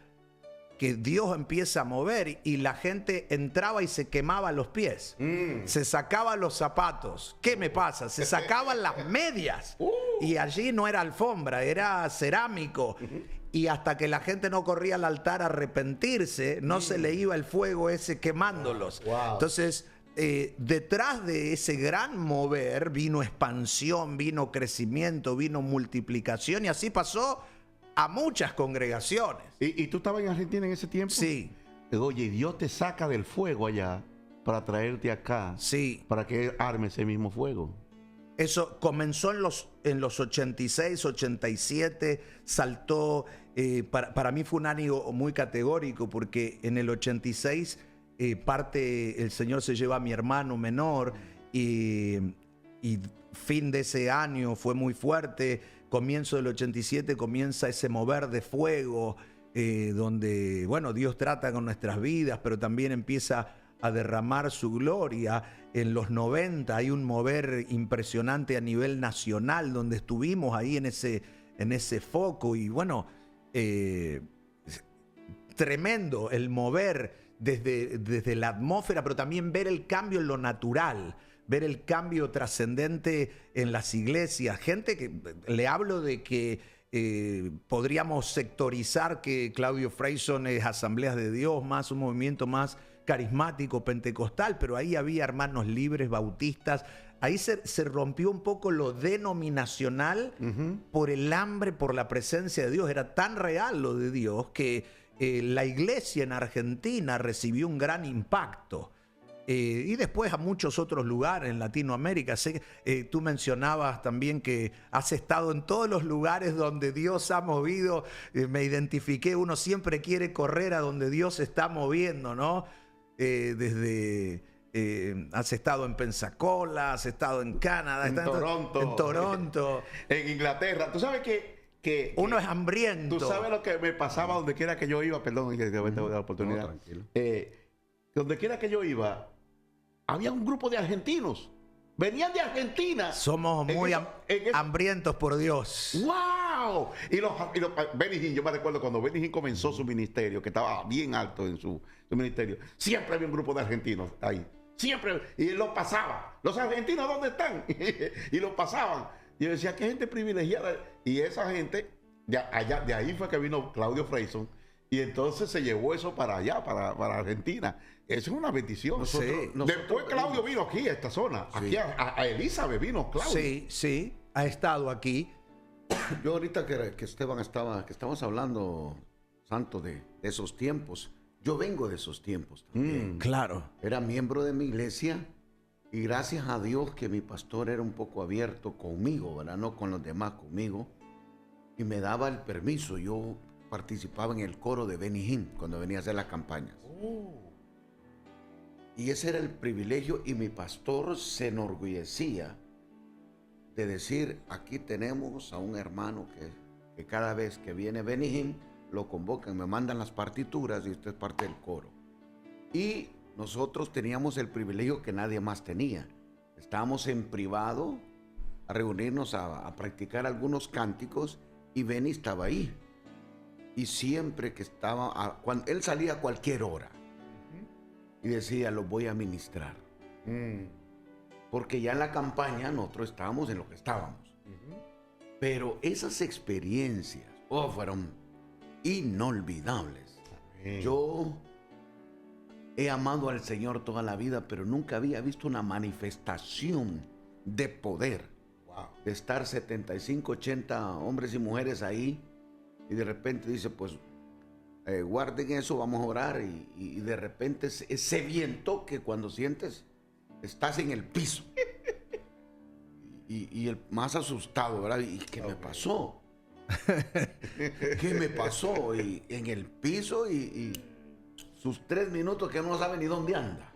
que Dios empieza a mover y la gente entraba y se quemaba los pies. Se sacaba los zapatos. ¿Qué me pasa? Se sacaban las medias. Y allí no era alfombra, era cerámico. Y hasta que la gente no corría al altar a arrepentirse, no se le iba el fuego ese quemándolos. Entonces, detrás de ese gran mover vino expansión, vino crecimiento, vino multiplicación, y así pasó a muchas congregaciones. ¿Y tú estabas en Argentina en ese tiempo? Sí. Oye, Dios te saca del fuego allá para traerte acá. Sí. Para que arme ese mismo fuego. Eso comenzó en los 86, 87, saltó. Para mí fue un año muy categórico, porque en el 86 el Señor se lleva a mi hermano menor, y fin de ese año fue muy fuerte. Comienzo del 87 comienza ese mover de fuego, donde, bueno, Dios trata con nuestras vidas, pero también empieza a derramar su gloria. En los 90 hay un mover impresionante a nivel nacional, donde estuvimos ahí en ese foco, y bueno, tremendo el mover desde la atmósfera, pero también ver el cambio en lo natural, ver el cambio trascendente en las iglesias. Gente que, le hablo de que podríamos sectorizar que Claudio Freyson es Asambleas de Dios, más un movimiento más carismático, pentecostal, pero ahí había hermanos libres, bautistas. Ahí se rompió un poco lo denominacional por el hambre, por la presencia de Dios. Era tan real lo de Dios que la iglesia en Argentina recibió un gran impacto. Y después a muchos otros lugares en Latinoamérica. Tú mencionabas también que has estado en todos los lugares donde Dios ha movido. Me identifiqué, uno siempre quiere correr a donde Dios se está moviendo, ¿no? Has estado en Pensacola, has estado en Canadá, en Toronto, en Inglaterra. Tú sabes que uno es hambriento. Tú sabes lo que me pasaba donde quiera que yo iba. Perdón, que te voy a dar la oportunidad. No, tranquilo. Donde quiera que yo iba, había un grupo de argentinos. Venían de Argentina. Somos muy hambrientos por Dios. ¡Wow! Y Benny Hinn, yo me recuerdo cuando Benny Hinn comenzó su ministerio, que estaba bien alto en su ministerio, siempre había un grupo de argentinos ahí. Siempre. Y él los pasaba. ¿Los argentinos dónde están? Y los pasaban. Y yo decía, qué gente privilegiada. Y esa gente, de ahí fue que vino Claudio Freyson. Y entonces se llevó eso para allá, para Argentina. Eso es una bendición. Después Claudio vino aquí, a esta zona. Sí. Aquí a Elizabeth vino Claudio. Sí, ha estado aquí. Yo ahorita que Esteban que estamos hablando, Santo, de esos tiempos. Yo vengo de esos tiempos también. Claro. Era miembro de mi iglesia y gracias a Dios que mi pastor era un poco abierto conmigo, ¿verdad? No con los demás, conmigo. Y me daba el permiso. Yo participaba en el coro de Benny Hinn cuando venía a hacer las campañas. Y ese era el privilegio, y mi pastor se enorgullecía de decir, aquí tenemos a un hermano que cada vez que viene Benny Hinn, lo convocan, me mandan las partituras y usted es parte del coro. Y nosotros teníamos el privilegio que nadie más tenía. Estábamos en privado a reunirnos a practicar algunos cánticos, y Benny estaba ahí. Y siempre que estaba, cuando él salía a cualquier hora, y decía, los voy a ministrar. Porque ya en la campaña nosotros estábamos en lo que estábamos. Pero esas experiencias fueron inolvidables. Yo he amado al Señor toda la vida, pero nunca había visto una manifestación de poder. De estar 75, 80 hombres y mujeres ahí, y de repente dice, pues guarden eso, vamos a orar, y de repente ese viento que cuando sientes estás en el piso y el más asustado, ¿verdad? ¿Y qué me pasó? ¿Qué me pasó? Y en el piso y sus 3 minutos que no sabe ni dónde anda.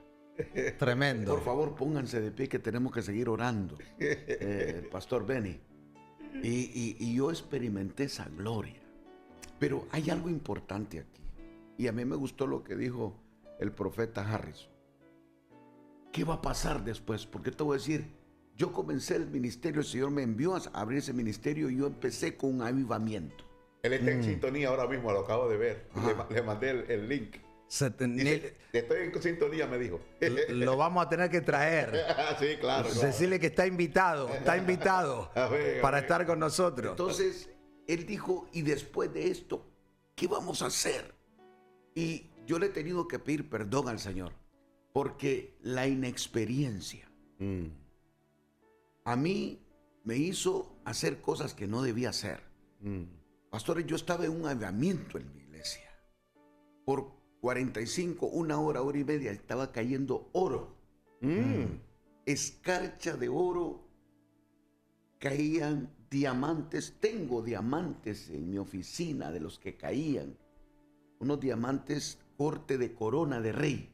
Tremendo. Por favor, pónganse de pie que tenemos que seguir orando. El pastor Benny. Y yo experimenté esa gloria. Pero hay algo importante aquí. Y a mí me gustó lo que dijo el profeta Harrison. ¿Qué va a pasar después? Porque te voy a decir, yo comencé el ministerio, el Señor me envió a abrir ese ministerio y yo empecé con un avivamiento. Él está en sintonía ahora mismo, lo acabo de ver. Le mandé el link. Dice, estoy en sintonía, me dijo. Lo vamos a tener que traer. Sí, claro. Decirle que está invitado para estar con nosotros. Entonces, él dijo, y después de esto, ¿qué vamos a hacer? Y yo le he tenido que pedir perdón al Señor, porque la inexperiencia a mí me hizo hacer cosas que no debía hacer. Pastores, yo estaba en un avivamiento en mi iglesia. Por 45, una hora y media, estaba cayendo oro. Escarcha de oro. Caían diamantes. Tengo diamantes en mi oficina de los que caían. Unos diamantes corte de corona de rey.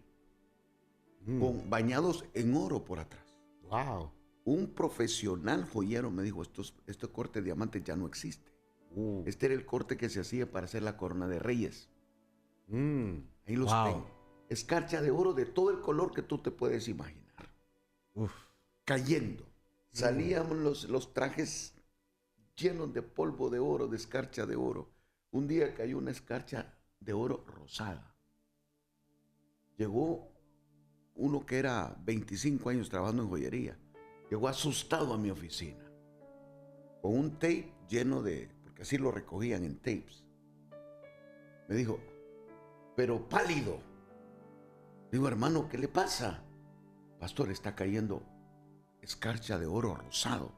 Bañados en oro por atrás. Wow. Un profesional joyero me dijo, este corte de diamantes ya no existe. Este era el corte que se hacía para hacer la corona de reyes. Ahí los tengo. Escarcha de oro de todo el color que tú te puedes imaginar. Cayendo. Salían los trajes llenos de polvo de oro, de escarcha de oro. Un día cayó una escarcha de oro rosada. Llegó uno que era 25 años trabajando en joyería. Llegó asustado a mi oficina. Con un tape lleno de... porque así lo recogían en tapes. Me dijo, pero pálido. Digo, hermano, ¿qué le pasa? Pastor, está cayendo escarcha de oro rosado.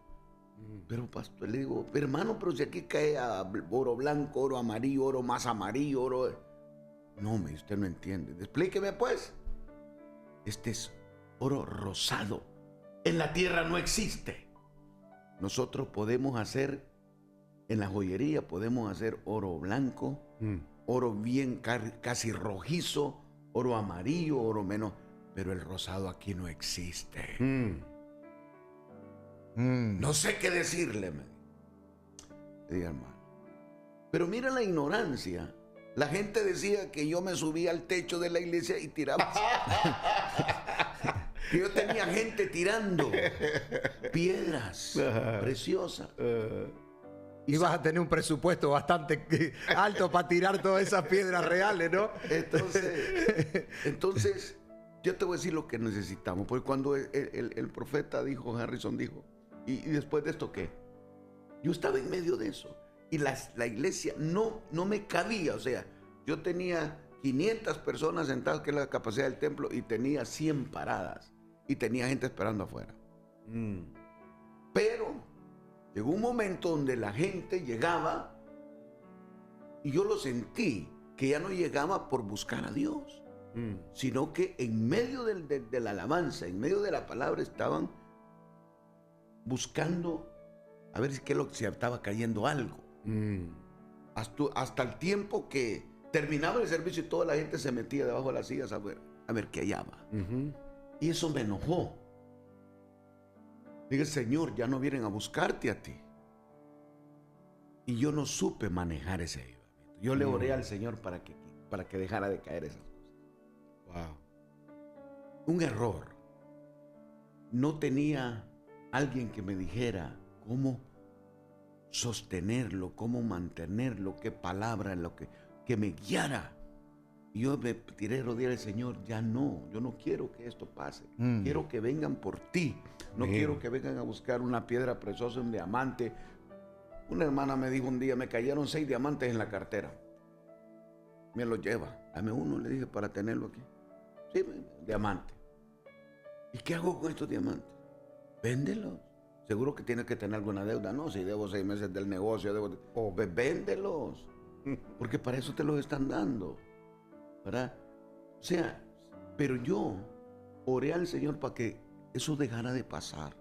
Pero pastor, le digo, hermano, pero si aquí cae oro blanco, oro amarillo, oro más amarillo, oro... No, usted no entiende. Explíqueme pues. Este es oro rosado. En la tierra no existe. Nosotros podemos hacer, en la joyería podemos hacer oro blanco, oro bien casi rojizo, oro amarillo, oro menos, pero el rosado aquí no existe. No sé qué decirle, me diga, hermano. Pero mira la ignorancia. La gente decía que yo me subía al techo de la iglesia y tiraba. Que yo tenía gente tirando piedras preciosas. Ibas a tener un presupuesto bastante alto para tirar todas esas piedras reales, ¿no? Entonces, yo te voy a decir lo que necesitamos. Porque cuando el profeta dijo, Harrison dijo, ¿y después de esto qué? Yo estaba en medio de eso. Y la iglesia no me cabía. O sea, yo tenía 500 personas sentadas, que es la capacidad del templo, y tenía 100 paradas. Y tenía gente esperando afuera. Pero llegó un momento donde la gente llegaba y yo lo sentí, que ya no llegaba por buscar a Dios, sino que en medio de la alabanza, en medio de la palabra, estaban buscando a ver si se estaba cayendo algo. Hasta el tiempo que terminaba el servicio y toda la gente se metía debajo de las sillas a ver qué hallaba. Y eso me enojó. Dije, Señor, ya no vienen a buscarte a ti. Y yo no supe manejar ese avivamiento. Yo le oré al Señor para que dejara de caer esas cosas. Un error. No tenía alguien que me dijera cómo sostenerlo, cómo mantenerlo, qué palabra, que me guiara. Y yo me tiré a rodear al Señor. Yo no quiero que esto pase. Quiero que vengan por ti. No quiero que vengan a buscar una piedra preciosa, un diamante. Una hermana me dijo un día, me cayeron 6 diamantes en la cartera. Me lo lleva. Dame uno, le dije, para tenerlo aquí. Sí, diamante. ¿Y qué hago con estos diamantes? Véndelos. Seguro que tienes que tener alguna deuda. No, si debo 6 meses del negocio, véndelos. Porque para eso te los están dando. ¿Verdad? O sea, pero yo oré al Señor para que eso dejara de pasar.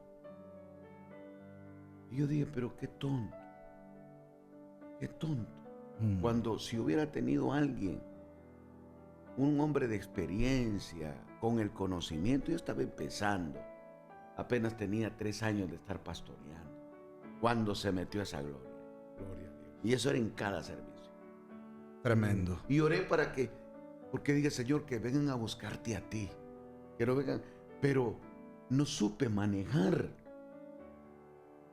Y yo dije, pero qué tonto. Qué tonto. Cuando si hubiera tenido alguien un hombre de experiencia, con el conocimiento. Yo estaba empezando. Apenas tenía 3 años de estar pastoreando cuando se metió esa gloria. Gloria a Dios. Y eso era en cada servicio. Tremendo. Y oré porque diga, Señor, que vengan a buscarte a ti. Que no vengan, pero no supe manejar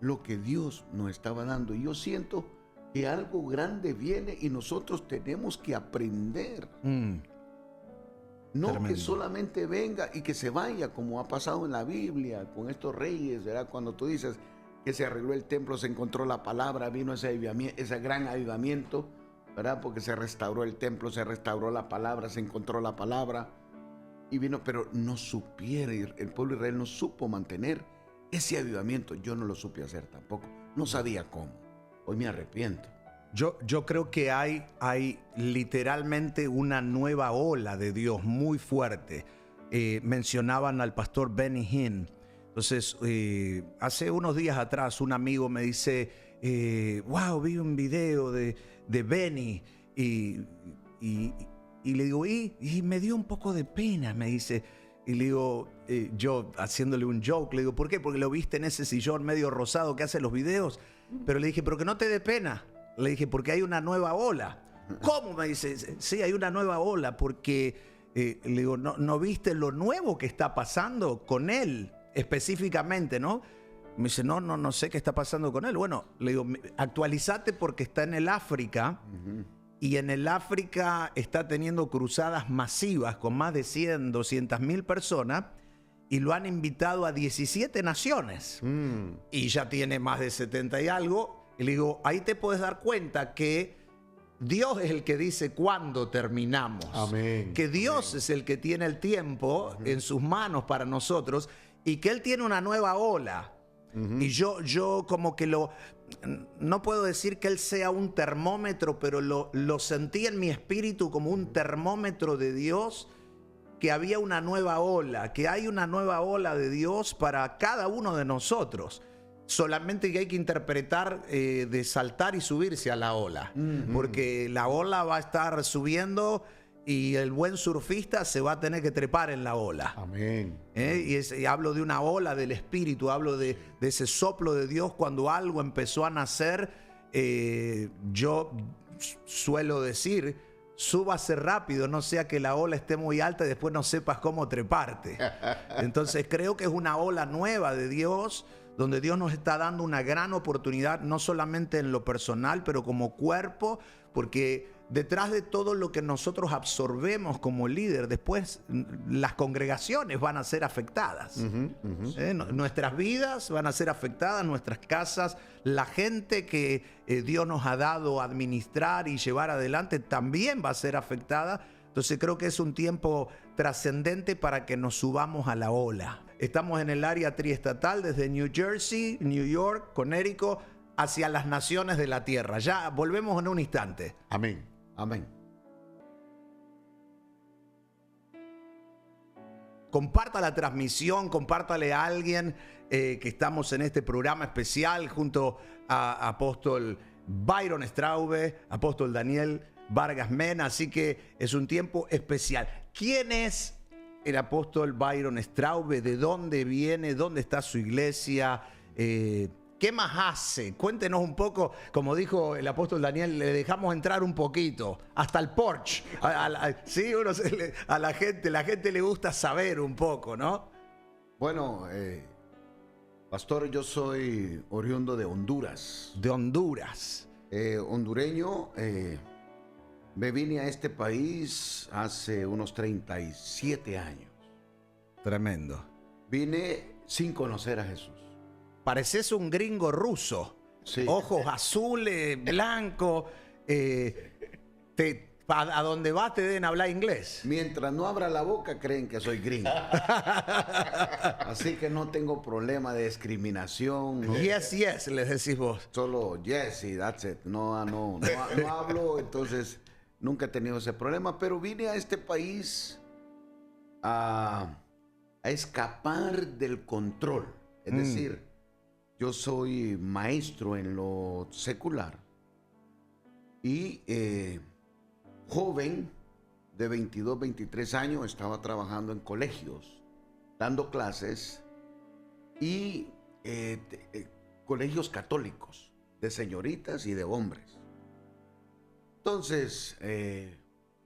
lo que Dios nos estaba dando. Y yo siento que algo grande viene y nosotros tenemos que aprender. No Tremendo. que solamente venga y que se vaya, como ha pasado en la Biblia con estos reyes, ¿verdad? Cuando tú dices que se arregló el templo, se encontró la palabra, vino ese gran avivamiento, ¿verdad? Porque se restauró el templo, se restauró la palabra, se encontró la palabra y vino, pero no supiera, el pueblo de Israel no supo mantener ese avivamiento. Yo no lo supe hacer tampoco, no sabía cómo. Hoy me arrepiento. Yo creo que hay literalmente una nueva ola de Dios muy fuerte. Mencionaban al pastor Benny Hinn. Entonces, hace unos días atrás un amigo me dice, wow, vi un video de Benny y le digo, y me dio un poco de pena, me dice. Y le digo, yo haciéndole un joke, le digo, ¿por qué? Porque lo viste en ese sillón medio rosado que hace los videos. Pero le dije, pero que no te dé pena. Le dije, porque hay una nueva ola. ¿Cómo? Me dice, sí, hay una nueva ola, porque le digo, ¿no viste lo nuevo que está pasando con él específicamente, no? Me dice, no sé qué está pasando con él. Bueno, le digo, actualizate porque está en el África. Y en el África está teniendo cruzadas masivas con más de 100, 200 mil personas y lo han invitado a 17 naciones. Y ya tiene más de 70 y algo. Y le digo, ahí te puedes dar cuenta que Dios es el que dice cuándo terminamos. Amén. Que Dios es el que tiene el tiempo en sus manos para nosotros y que Él tiene una nueva ola. Y yo como que no puedo decir que Él sea un termómetro, pero lo sentí en mi espíritu como un termómetro de Dios, que había una nueva ola, que hay una nueva ola de Dios para cada uno de nosotros. Solamente que hay que interpretar de saltar y subirse a la ola, porque la ola va a estar subiendo y el buen surfista se va a tener que trepar en la ola. Amén. Y hablo de una ola del Espíritu, hablo de ese soplo de Dios cuando algo empezó a nacer. Yo suelo decir, súbase rápido, no sea que la ola esté muy alta y después no sepas cómo treparte. Entonces creo que es una ola nueva de Dios, donde Dios nos está dando una gran oportunidad, no solamente en lo personal, pero como cuerpo, porque detrás de todo lo que nosotros absorbemos como líder, después las congregaciones van a ser afectadas. Nuestras vidas van a ser afectadas, nuestras casas, la gente que Dios nos ha dado a administrar y llevar adelante también va a ser afectada. Entonces creo que es un tiempo trascendente para que nos subamos a la ola. Estamos en el área triestatal desde New Jersey, New York, Connecticut, hacia las naciones de la tierra. Ya volvemos en un instante. Amén. Amén. Comparta la transmisión, compártale a alguien que estamos en este programa especial junto a apóstol Byron Straube, apóstol Daniel Vargas Mena, así que es un tiempo especial. ¿Quién es el apóstol Byron Straube? ¿De dónde viene? ¿Dónde está su iglesia? ¿Qué más hace? Cuéntenos un poco, como dijo el apóstol Daniel, le dejamos entrar un poquito, hasta el porch. Sí, a la gente le gusta saber un poco, ¿no? Bueno, pastor, yo soy oriundo de Honduras. De Honduras. Hondureño, me vine a este país hace unos 37 años. Tremendo. Vine sin conocer a Jesús. Pareces un gringo ruso. Sí. Ojos azules, blancos. A donde vas te deben hablar inglés. Mientras no abra la boca, creen que soy gringo. Así que no tengo problema de discriminación. ¿No? Yes, les decís vos. Solo yes y that's it. No hablo, entonces nunca he tenido ese problema. Pero vine a este país a escapar del control. Es decir, yo soy maestro en lo secular y joven de 22, 23 años, estaba trabajando en colegios, dando clases y colegios católicos, de señoritas y de hombres. Entonces,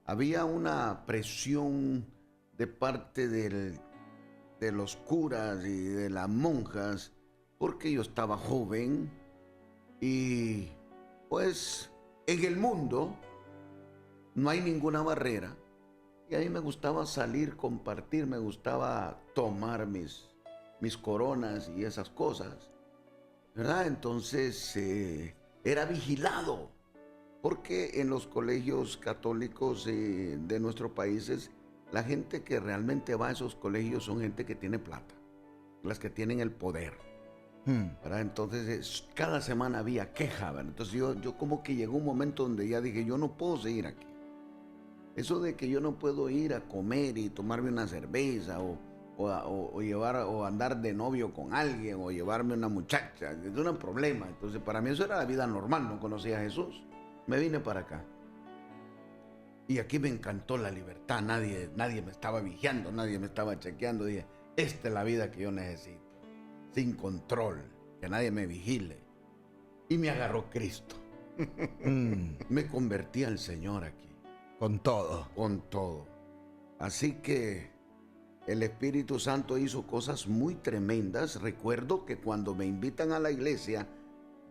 había una presión de parte de los curas y de las monjas, porque yo estaba joven y pues en el mundo no hay ninguna barrera. Y a mí me gustaba salir, compartir, me gustaba tomar mis coronas y esas cosas, ¿verdad? Entonces era vigilado, porque en los colegios católicos de nuestros países, la gente que realmente va a esos colegios son gente que tiene plata, las que tienen el poder, ¿verdad? Entonces cada semana había queja, ¿verdad? Entonces yo como que llegó un momento donde ya dije, yo no puedo seguir aquí. Eso de que yo no puedo ir a comer y tomarme una cerveza o llevar o andar de novio con alguien o llevarme una muchacha, es un problema. Entonces para mí eso era la vida normal, no conocía a Jesús. Me vine para acá. Y aquí me encantó la libertad, nadie me estaba vigiando, nadie me estaba chequeando. Dije, esta es la vida que yo necesito, sin control, que nadie me vigile. Y me agarró Cristo. Me convertí al Señor aquí. Con todo. Con todo. Así que el Espíritu Santo hizo cosas muy tremendas. Recuerdo que cuando me invitan a la iglesia,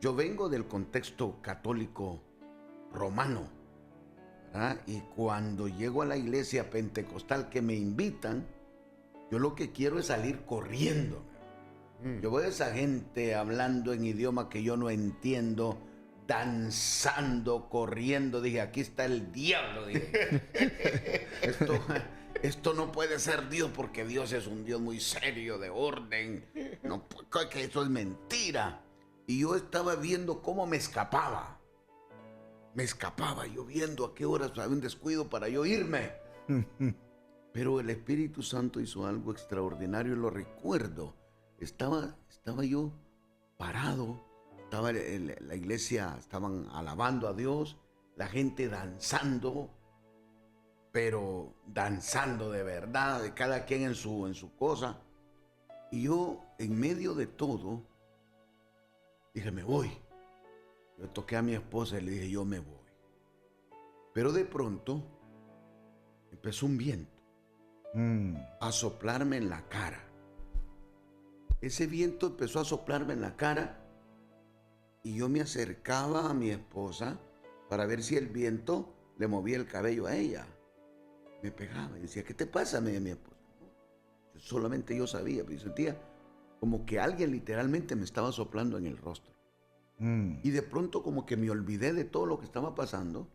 yo vengo del contexto católico romano, ¿verdad? Y cuando llego a la iglesia pentecostal que me invitan, yo lo que quiero es salir corriendo. Yo veo a esa gente hablando en idioma que yo no entiendo, danzando, corriendo. Dije, aquí está el diablo. Dije, esto no puede ser Dios, porque Dios es un Dios muy serio, de orden. No, que eso es mentira. Y yo estaba viendo cómo me escapaba. Yo viendo a qué horas había un descuido para yo irme. Pero el Espíritu Santo hizo algo extraordinario y lo recuerdo. Estaba yo parado, estaba en la iglesia, estaban alabando a Dios, la gente danzando, pero danzando de verdad, de cada quien en su cosa. Y yo, en medio de todo, dije, me voy. Yo toqué a mi esposa y le dije, yo me voy. Pero de pronto empezó un viento a soplarme en la cara. Ese viento empezó a soplarme en la cara y yo me acercaba a mi esposa para ver si el viento le movía el cabello a ella. Me pegaba y decía, ¿qué te pasa? Me decía mi esposa. No, solamente yo sabía, pero yo sentía como que alguien literalmente me estaba soplando en el rostro. Y de pronto como que me olvidé de todo lo que estaba pasando,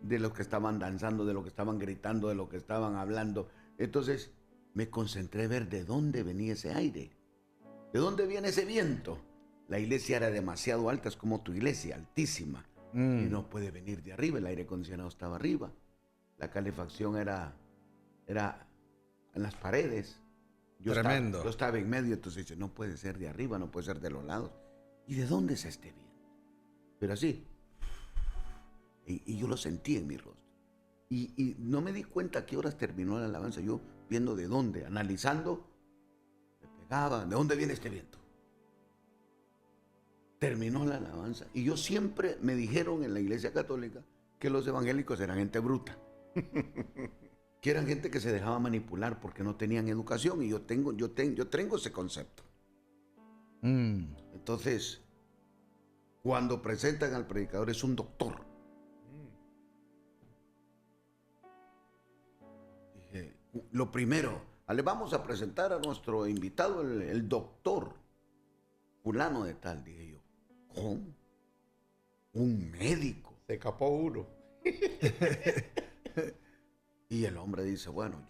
de lo que estaban danzando, de lo que estaban gritando, de lo que estaban hablando. Entonces me concentré en ver de dónde venía ese aire. ¿De dónde viene ese viento? La iglesia era demasiado alta, es como tu iglesia, altísima. Y no puede venir de arriba, el aire acondicionado estaba arriba. La calefacción era en las paredes. Tremendo. Yo estaba en medio, entonces dice, no puede ser de arriba, no puede ser de los lados. ¿Y de dónde es este viento? Pero así. Y yo lo sentí en mi rostro. Y no me di cuenta a qué horas terminó la alabanza. Yo viendo de dónde, analizando, me pegaba, ¿de dónde viene este viento? Terminó la alabanza. Y yo siempre me dijeron en la iglesia católica que los evangélicos eran gente bruta. Que eran gente que se dejaba manipular porque no tenían educación. Y yo tengo ese concepto. Entonces, cuando presentan al predicador es un doctor. Dije, lo primero, le vamos a presentar a nuestro invitado, el doctor fulano de tal. Dije yo, ¿cómo? ¿Un médico? Se escapó uno. Y el hombre dice, bueno,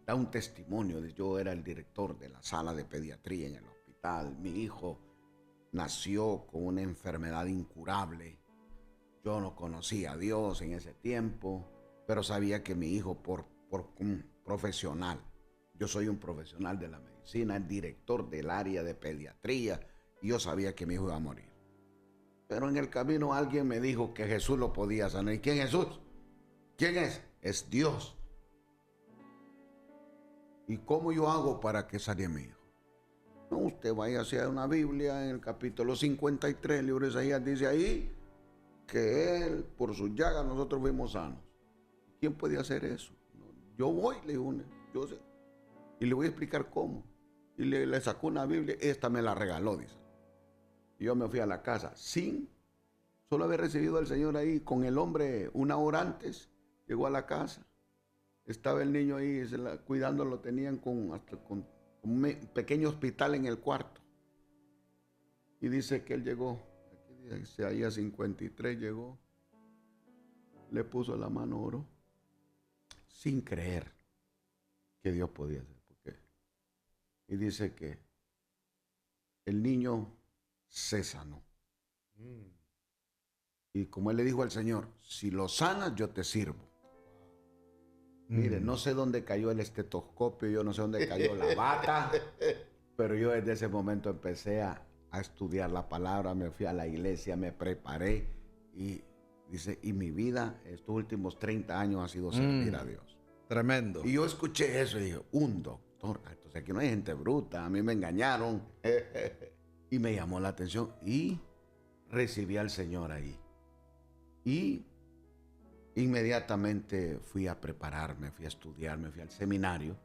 da un testimonio. Yo era el director de la sala de pediatría en el hospital. Mi hijo nació con una enfermedad incurable. Yo no conocía a Dios en ese tiempo, pero sabía que mi hijo, por un profesional, yo soy un profesional de la medicina, el director del área de pediatría, y yo sabía que mi hijo iba a morir. Pero en el camino alguien me dijo que Jesús lo podía sanar. ¿Y quién es Jesús? ¿Quién es? Es Dios. ¿y cómo yo hago para que sane a mi hijo? No, usted vaya hacia una Biblia, en el capítulo 53, el libro de Isaías, dice ahí que él, por sus llagas, nosotros fuimos sanos. ¿Quién puede hacer eso? No, yo voy, le digo, yo sé, y le voy a explicar cómo. Y le sacó una Biblia, esta me la regaló, dice. Y yo me fui a la casa, solo haber recibido al Señor ahí, con el hombre una hora antes, llegó a la casa. Estaba el niño ahí, cuidándolo, lo tenían con un pequeño hospital en el cuarto. Y dice que él llegó, aquí dice Isaías 53, llegó, le puso la mano, oró, sin creer que Dios podía hacer. Y dice que el niño se sanó. Y como él le dijo al Señor, si lo sanas, yo te sirvo. Mire, no sé dónde cayó el estetoscopio, yo no sé dónde cayó la bata, pero yo desde ese momento empecé a estudiar la palabra, me fui a la iglesia, me preparé y dice, y mi vida estos últimos 30 años ha sido servir a Dios. Tremendo. Y yo escuché eso y dije, un doctor, entonces aquí no hay gente bruta, a mí me engañaron. Y me llamó la atención y recibí al Señor ahí. Y inmediatamente fui a prepararme, fui a estudiar, me fui al seminario,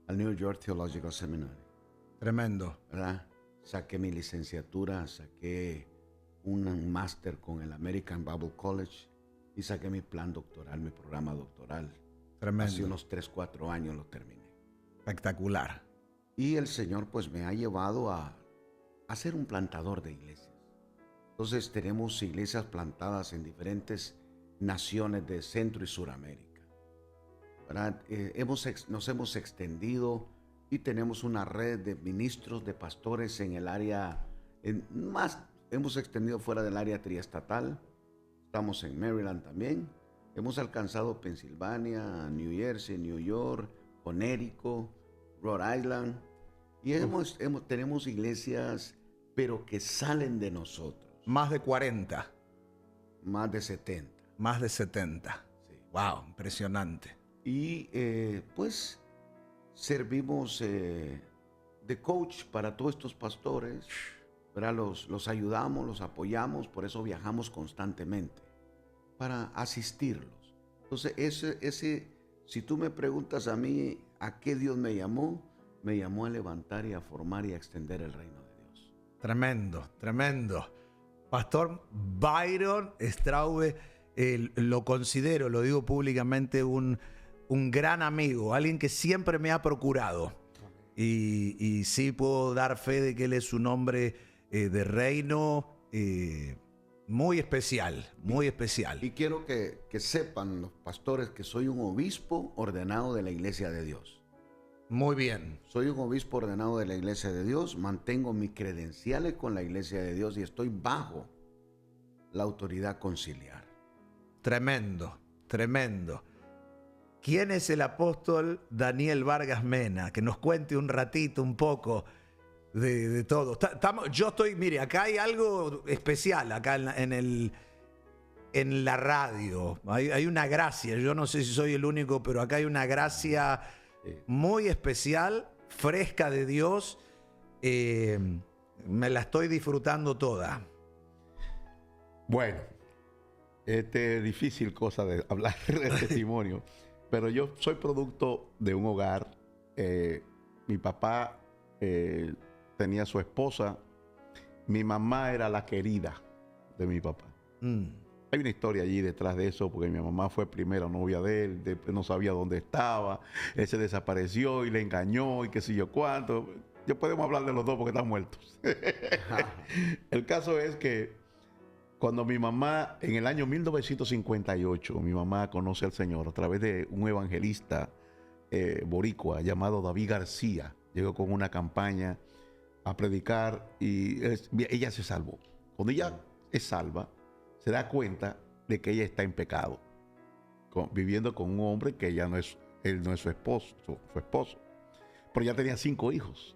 al New York Theological Seminary. Tremendo. ¿Verdad? Saqué mi licenciatura, saqué un máster con el American Bible College y saqué mi plan doctoral, mi programa doctoral. Tremendo. Hace unos 3, 4 años lo terminé. Espectacular. Y el Señor pues me ha llevado a ser un plantador de iglesias. Entonces tenemos iglesias plantadas en diferentes naciones de Centro y Suramérica. ¿Verdad? Nos hemos extendido y tenemos una red de ministros, de pastores en el área, hemos extendido fuera del área triestatal. Estamos en Maryland también. Hemos alcanzado Pensilvania, New Jersey, New York, Connecticut, Rhode Island. Y tenemos iglesias, pero que salen de nosotros. Más de 40. Más de 70. Más de 70. Sí. Wow, impresionante. Y pues servimos de coach para todos estos pastores. ¿Verdad? Los ayudamos, los apoyamos, por eso viajamos constantemente, para asistirlos. Entonces, si tú me preguntas a mí a qué Dios me llamó a levantar y a formar y a extender el reino de Dios. Tremendo, tremendo. Pastor Byron Straube, lo considero, lo digo públicamente, un gran amigo, alguien que siempre me ha procurado. Y sí puedo dar fe de que él es un hombre de reino muy especial, muy especial. Y quiero que sepan los pastores que soy un obispo ordenado de la Iglesia de Dios. Muy bien. Soy un obispo ordenado de la Iglesia de Dios, mantengo mis credenciales con la Iglesia de Dios y estoy bajo la autoridad conciliar. Tremendo, tremendo. ¿Quién es el apóstol Daniel Vargas Mena? Que nos cuente un ratito, un poco de todo. Mire, acá hay algo especial, acá en la radio. Hay una gracia, yo no sé si soy el único, pero acá hay una gracia muy especial, fresca de Dios. Me la estoy disfrutando toda. Bueno, difícil cosa de hablar de testimonio, pero yo soy producto de un hogar. Mi papá tenía su esposa, mi mamá era la querida de mi papá. Hay una historia allí detrás de eso, porque mi mamá fue primera novia de él, después no sabía dónde estaba, él se desapareció y le engañó y qué sé yo cuánto. Ya podemos hablar de los dos porque están muertos. El caso es que cuando mi mamá, en el año 1958, mi mamá conoce al Señor a través de un evangelista boricua llamado David García. Llegó con una campaña a predicar y ella se salvó. Cuando ella es salva, se da cuenta de que ella está en pecado, viviendo con un hombre que él no es su esposo, pero ya tenía 5 hijos.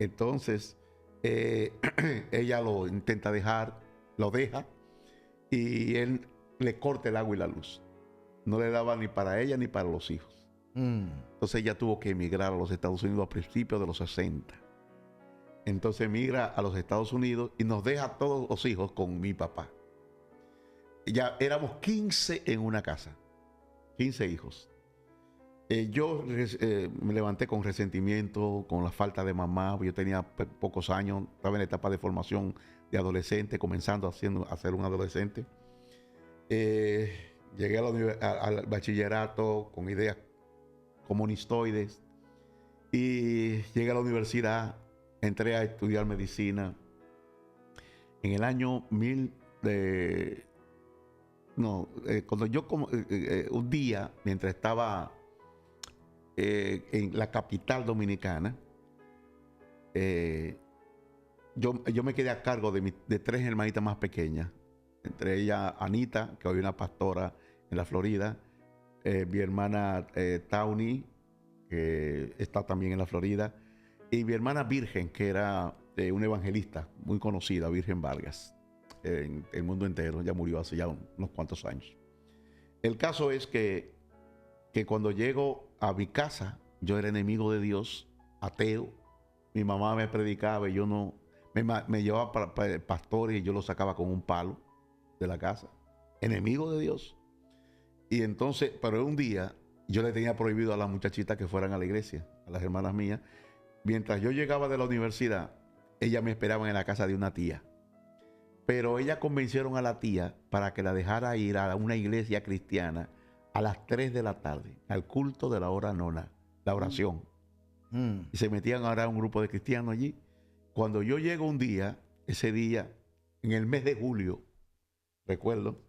Entonces, ella lo intenta dejar, lo deja, y él le corta el agua y la luz. No le daba ni para ella ni para los hijos. Entonces ella tuvo que emigrar a los Estados Unidos a principios de los 60. Entonces emigra a los Estados Unidos y nos deja a todos los hijos con mi papá. Ya éramos 15 en una casa, 15 hijos. Yo me levanté con resentimiento, con la falta de mamá. Yo tenía pocos años, estaba en la etapa de formación de adolescente, comenzando a ser un adolescente. Llegué al bachillerato con ideas comunistoides y llegué a la universidad, entré a estudiar medicina. En el año cuando yo un día, mientras estaba en la capital dominicana, yo me quedé a cargo de 3 hermanitas más pequeñas, entre ellas Anita, que hoy es una pastora en la Florida, mi hermana Tawny, que está también en la Florida, y mi hermana Virgen, que era una evangelista muy conocida, Virgen Vargas, en el mundo entero. Ya murió hace ya unos cuantos años. El caso es que cuando llego a mi casa, yo era enemigo de Dios, ateo. Mi mamá me predicaba y yo no, me llevaba para pastores y yo lo sacaba con un palo de la casa. Enemigo de Dios. Y entonces, pero un día yo le tenía prohibido a las muchachitas que fueran a la iglesia, a las hermanas mías. Mientras yo llegaba de la universidad, ellas me esperaban en la casa de una tía. Pero ellas convencieron a la tía para que la dejara ir a una iglesia cristiana a las 3 de la tarde, al culto de la hora nona, la oración. Y se metían ahora un grupo de cristianos allí. Cuando yo llego un día, ese día, en el mes de julio, recuerdo,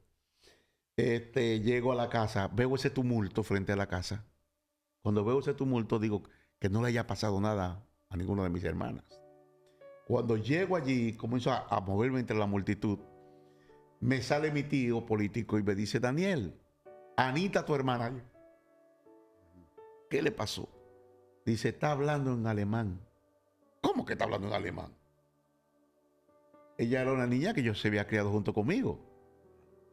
llego a la casa, veo ese tumulto frente a la casa. Cuando veo ese tumulto, digo que no le haya pasado nada a ninguna de mis hermanas. Cuando llego allí, comienzo a moverme entre la multitud, me sale mi tío político y me dice: Daniel, Anita, tu hermana, ¿qué le pasó? Dice: está hablando en alemán. ¿Cómo que está hablando en alemán? Ella era una niña que yo se había criado junto conmigo,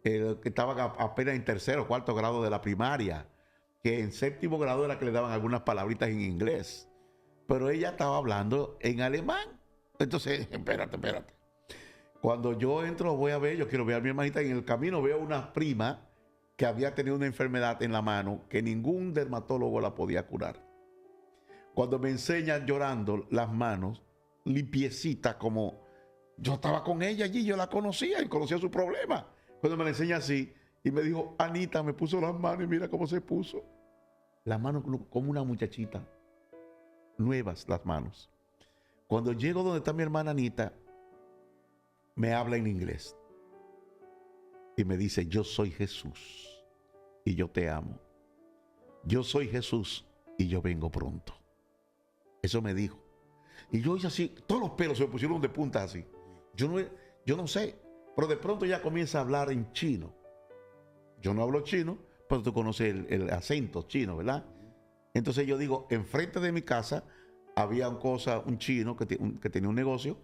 que estaba apenas en 3º o 4º grado de la primaria, que en 7º grado era que le daban algunas palabritas en inglés, pero ella estaba hablando en alemán. Entonces, espérate. Cuando yo entro, yo quiero ver a mi hermanita, y en el camino veo una prima que había tenido una enfermedad en la mano que ningún dermatólogo la podía curar. Cuando me enseñan llorando las manos, limpiecitas, como yo estaba con ella allí, yo la conocía y conocía su problema. Cuando me la enseña así, y me dijo: Anita, me puso las manos y mira cómo se puso. Las manos como una muchachita, nuevas las manos. Cuando llego donde está mi hermana Anita, me habla en inglés y me dice: yo soy Jesús y yo te amo. Yo soy Jesús y yo vengo pronto. Eso me dijo. Y yo hice así, todos los pelos se me pusieron de punta así. Yo no sé, pero de pronto ya comienza a hablar en chino. Yo no hablo chino, pero tú conoces el acento chino, ¿verdad? Entonces yo digo, enfrente de mi casa había un chino que tenía un negocio,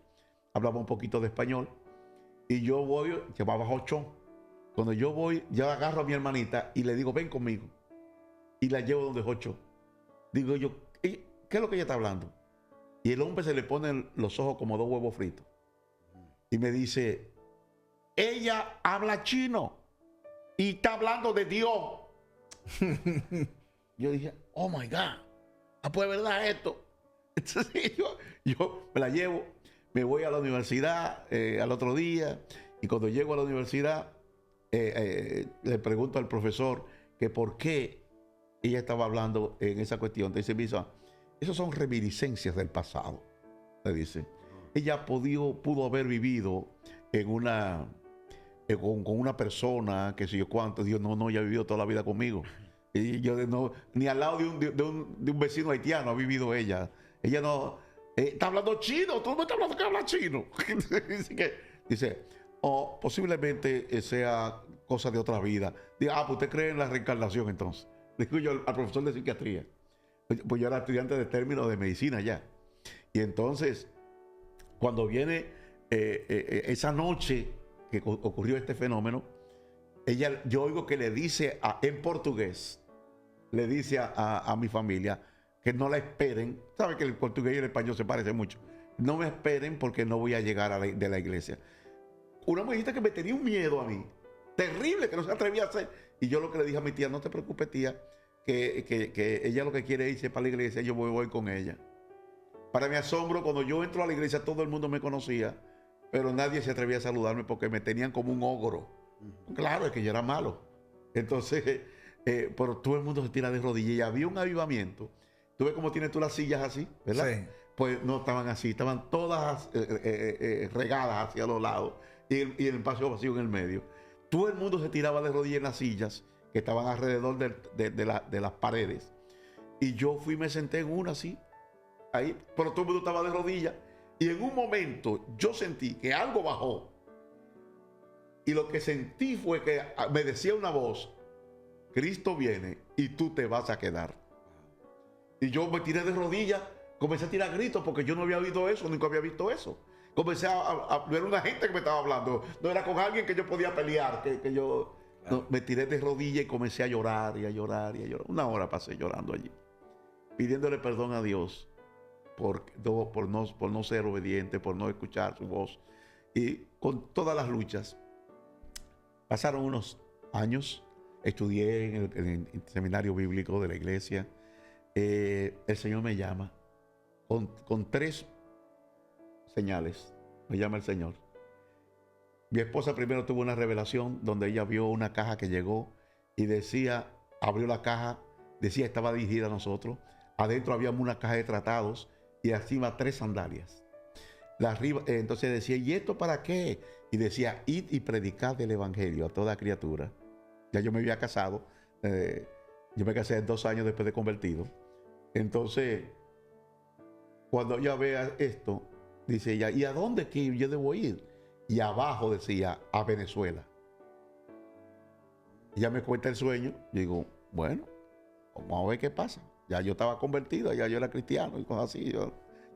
hablaba un poquito de español, y yo voy, llevaba 8. Cuando yo voy, yo agarro a mi hermanita y le digo: ven conmigo, y la llevo donde 8. Digo yo: ¿qué es lo que ella está hablando? Y el hombre se le ponen los ojos como 2 huevos fritos y me dice: ella habla chino y está hablando de Dios. Yo dije: oh my God, pues verdad esto. Entonces yo me la llevo, me voy a la universidad al otro día, y cuando llego a la universidad le pregunto al profesor que por qué ella estaba hablando en esa cuestión. Dice: esas son reminiscencias del pasado. Le dice: ella pudo haber vivido con una persona, que sé yo cuánto. Dios, no, ella ha vivido toda la vida conmigo. Y yo ni al lado de un vecino haitiano ha vivido ella. Ella no está hablando chino. Tú no me estás hablando que habla chino. Dice: posiblemente sea cosa de otra vida. Digo: pues usted cree en la reencarnación entonces. Le digo yo al profesor de psiquiatría. Pues yo era estudiante de términos de medicina ya. Y entonces, cuando viene esa noche que ocurrió este fenómeno, yo oigo que le dice en portugués: le dice a mi familia que no la esperen. Sabe que el portugués y el español se parecen mucho. No me esperen porque no voy a llegar de la iglesia. Una mujerita que me tenía un miedo a mí, terrible, que no se atrevía a hacer. Y yo lo que le dije a mi tía, no te preocupes, tía, que ella lo que quiere es irse para la iglesia, yo voy con ella. Para mi asombro, cuando yo entro a la iglesia, todo el mundo me conocía, pero nadie se atrevía a saludarme porque me tenían como un ogro. Claro, es que yo era malo. Entonces, pero todo el mundo se tira de rodillas y había un avivamiento. Tú ves cómo tienes tú las sillas así, ¿verdad? Sí. Pues no estaban así, estaban todas regadas hacia los lados y el espacio vacío en el medio. Todo el mundo se tiraba de rodillas en las sillas que estaban alrededor de las paredes. Y yo fui y me senté en una así, ahí, pero todo el mundo estaba de rodillas. Y en un momento yo sentí que algo bajó. Y lo que sentí fue que me decía una voz, Cristo viene y tú te vas a quedar. Y yo me tiré de rodillas, comencé a tirar gritos porque yo no había oído eso, nunca había visto eso. Comencé no era una gente que me estaba hablando, no era con alguien que yo podía pelear, que yo... No, me tiré de rodillas y comencé a llorar y a llorar y a llorar. Una hora pasé llorando allí, pidiéndole perdón a Dios por no ser obediente, por no escuchar su voz. Y con todas las luchas, pasaron unos años, estudié en el seminario bíblico de la iglesia. El Señor me llama con 3 señales. Me llama el Señor. Mi esposa primero tuvo una revelación donde ella vio una caja que llegó y decía, abrió la caja, decía, estaba dirigida a nosotros. Adentro había una caja de tratados y encima 3 sandalias. Entonces decía, ¿y esto para qué? Y decía, id y predicad el evangelio a toda criatura. Ya yo me había casado. Yo me casé 2 años después de convertido. Entonces, cuando ella vea esto, dice ella, ¿y a dónde que yo debo ir? Y abajo decía, a Venezuela. Ella me cuenta el sueño. Yo digo, bueno, vamos a ver qué pasa. Ya yo estaba convertido, ya yo era cristiano y cosas así.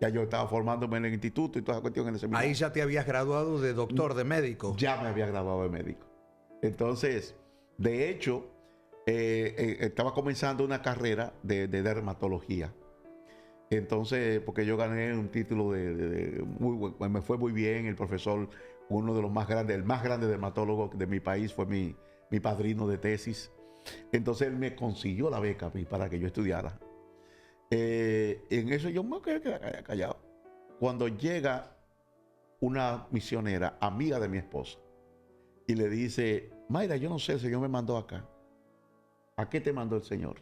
Ya yo estaba formándome en el instituto y toda esa cuestión en el seminario. Ahí ya te habías graduado de doctor, de médico. Ya me había graduado de médico. Entonces, de hecho, estaba comenzando una carrera de dermatología. Entonces, porque yo gané un título me fue muy bien. El profesor, uno de los más grandes, el más grande dermatólogo de mi país, fue mi padrino de tesis. Entonces él me consiguió la beca para que yo estudiara. En eso yo me quedé callado. Cuando llega una misionera, amiga de mi esposa, y le dice, Mayra, yo no sé, el Señor me mandó acá. ¿A qué te mandó el Señor?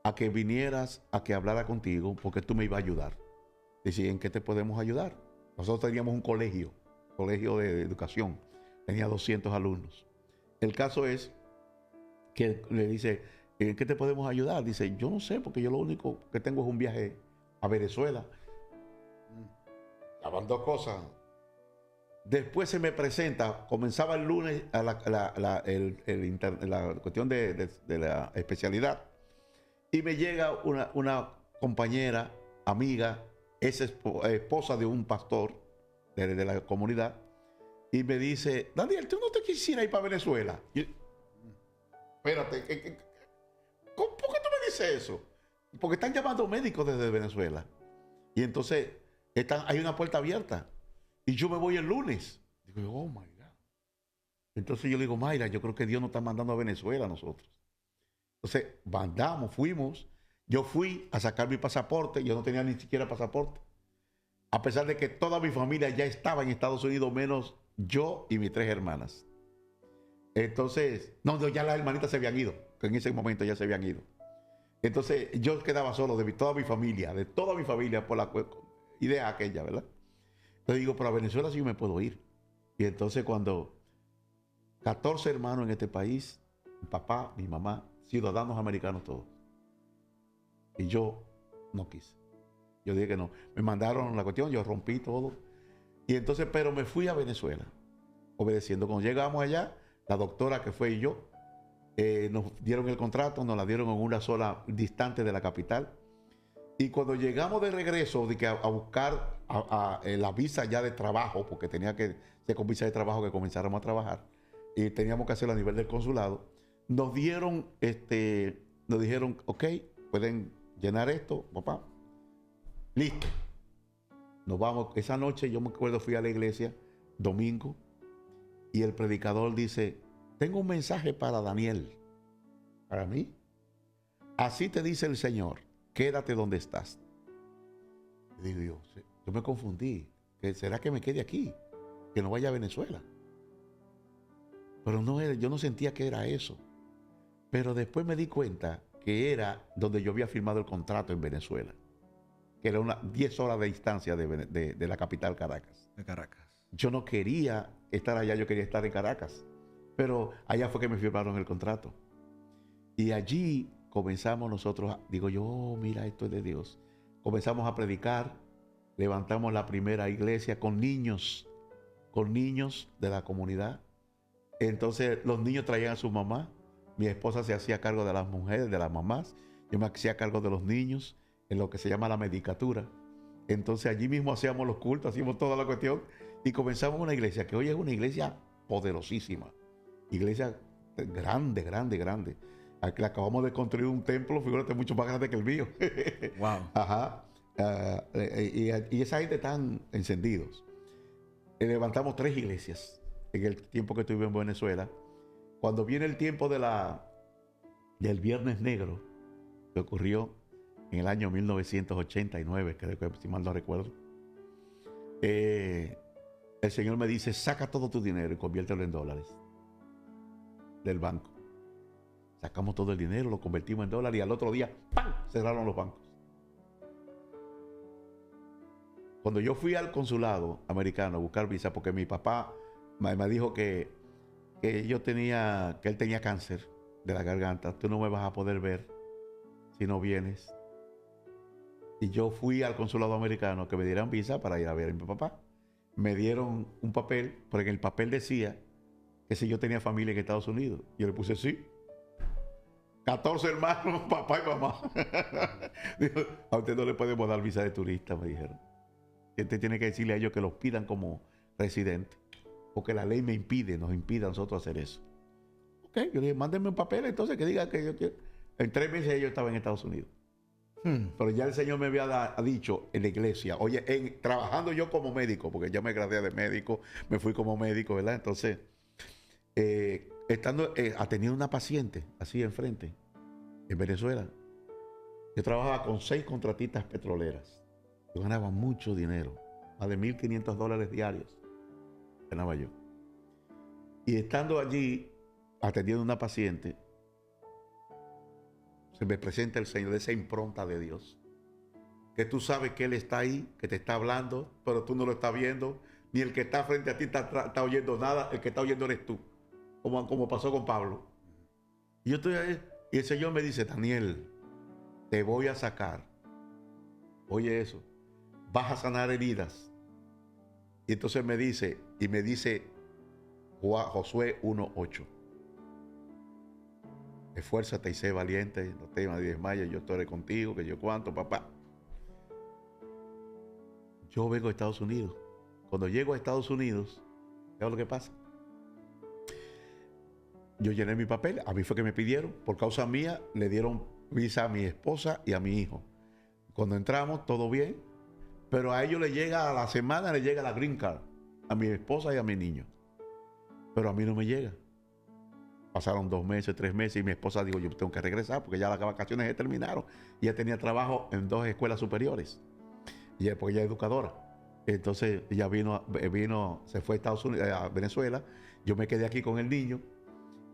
A que vinieras, a que hablara contigo, porque tú me ibas a ayudar. Dice, ¿en qué te podemos ayudar? Nosotros teníamos un colegio de educación. Tenía 200 alumnos. El caso es que le dice, ¿en qué te podemos ayudar? Dice, yo no sé, porque yo lo único que tengo es un viaje a Venezuela. Estaban 2 cosas. Después se me presenta, comenzaba el lunes la cuestión de la especialidad. Y me llega una compañera, amiga, es esposa de un pastor de la comunidad, y me dice, Daniel, ¿tú no te quisieras ir para Venezuela? Yo, espérate, ¿por qué tú me dices eso? Porque están llamando médicos desde Venezuela. Y entonces hay una puerta abierta. Y yo me voy el lunes. Digo, oh my God. Entonces yo le digo, Mayra, yo creo que Dios nos está mandando a Venezuela a nosotros. Entonces, fuimos. Yo fui a sacar mi pasaporte. Yo no tenía ni siquiera pasaporte. A pesar de que toda mi familia ya estaba en Estados Unidos, menos yo y mis 3 hermanas. Entonces, ya las hermanitas se habían ido. Que en ese momento ya se habían ido. Entonces, yo quedaba solo de toda mi familia por la idea aquella, ¿verdad? Entonces digo, pero a Venezuela sí me puedo ir. Y entonces cuando 14 hermanos en este país, mi papá, mi mamá, ciudadanos americanos todos. Y yo no quise. Yo dije que no. Me mandaron la cuestión, yo rompí todo. Y entonces, pero me fui a Venezuela, obedeciendo. Cuando llegamos allá, la doctora que fue y yo, nos dieron el contrato, nos la dieron en una sola distante de la capital. Y cuando llegamos de regreso a buscar la visa ya de trabajo, porque tenía que ser con visa de trabajo que comenzáramos a trabajar, y teníamos que hacerlo a nivel del consulado, nos nos dijeron, ok, pueden llenar esto, papá. Listo. Nos vamos. Esa noche yo me acuerdo, fui a la iglesia, domingo, y el predicador dice, tengo un mensaje para Daniel. ¿Para mí? Así te dice el Señor, quédate donde estás. Y digo yo me confundí. ¿Será que me quede aquí? Que no vaya a Venezuela. Pero no era, yo no sentía que era eso. Pero después me di cuenta que era donde yo había firmado el contrato en Venezuela. Que era unas 10 horas de distancia de la capital Caracas. De Caracas. Yo no quería estar allá, yo quería estar en Caracas. Pero allá fue que me firmaron el contrato. Y allí comenzamos nosotros, digo yo, oh, mira, esto es de Dios. Comenzamos a predicar, levantamos la primera iglesia con niños de la comunidad. Entonces los niños traían a su mamá, mi esposa se hacía cargo de las mujeres, de las mamás, yo me hacía cargo de los niños en lo que se llama la medicatura. Entonces allí mismo hacíamos los cultos, hacíamos toda la cuestión y comenzamos una iglesia que hoy es una iglesia poderosísima, iglesia grande, grande, grande. Aquí acabamos de construir un templo, figúrate, mucho más grande que el mío. Wow. Ajá. Y esa gente están encendidos. Levantamos 3 iglesias en el tiempo que estuve en Venezuela. Cuando viene el tiempo del Viernes Negro, que ocurrió en el año 1989, creo que si mal no recuerdo, el Señor me dice, saca todo tu dinero y conviértelo en dólares del banco. Sacamos todo el dinero, lo convertimos en dólares y al otro día, ¡pam!, cerraron los bancos. Cuando yo fui al consulado americano a buscar visa, porque mi papá me dijo que él tenía cáncer de la garganta, tú no me vas a poder ver si no vienes. Y yo fui al consulado americano que me dieran visa para ir a ver a mi papá. Me dieron un papel, porque en el papel decía que si yo tenía familia en Estados Unidos. Yo le puse sí. 14 hermanos, papá y mamá. Dijo, a usted no le podemos dar visa de turista, me dijeron. Usted tiene que decirle a ellos que los pidan como residente, porque la ley nos impide a nosotros hacer eso. Ok, yo le dije, mándenme un papel entonces que diga que yo quiero. En 3 meses yo estaba en Estados Unidos. Pero ya el Señor me había dicho en la iglesia, oye, trabajando yo como médico, porque ya me gradué de médico, me fui como médico, ¿verdad? Entonces, atendiendo una paciente así enfrente, en Venezuela, yo trabajaba con 6 contratistas petroleras. Yo ganaba mucho dinero, más de $1,500 diarios ganaba yo. Y estando allí atendiendo una paciente, se me presenta el Señor de esa impronta de Dios, que tú sabes que Él está ahí, que te está hablando, pero tú no lo estás viendo, ni el que está frente a ti está oyendo nada, el que está oyendo eres tú, como pasó con Pablo. Y yo estoy ahí, y el Señor me dice, Daniel, te voy a sacar. Oye eso, vas a sanar heridas. Y entonces me dice Josué 1:8. Esfuérzate y sé valiente, no temas ni desmayes, yo estaré contigo, que yo cuánto, papá. Yo vengo a Estados Unidos. Cuando llego a Estados Unidos, ¿sabes lo que pasa? Yo llené mi papel, a mí fue que me pidieron, por causa mía, le dieron visa a mi esposa y a mi hijo. Cuando entramos, todo bien, pero a ellos le llega, a la semana le llega la green card, a mi esposa y a mi niño. Pero a mí no me llega. Pasaron 2 meses, 3 meses y mi esposa dijo, yo tengo que regresar porque ya las vacaciones se terminaron. Y ella tenía trabajo en 2 escuelas superiores. Porque ella es educadora. Entonces ella se fue a Estados Unidos, a Venezuela. Yo me quedé aquí con el niño.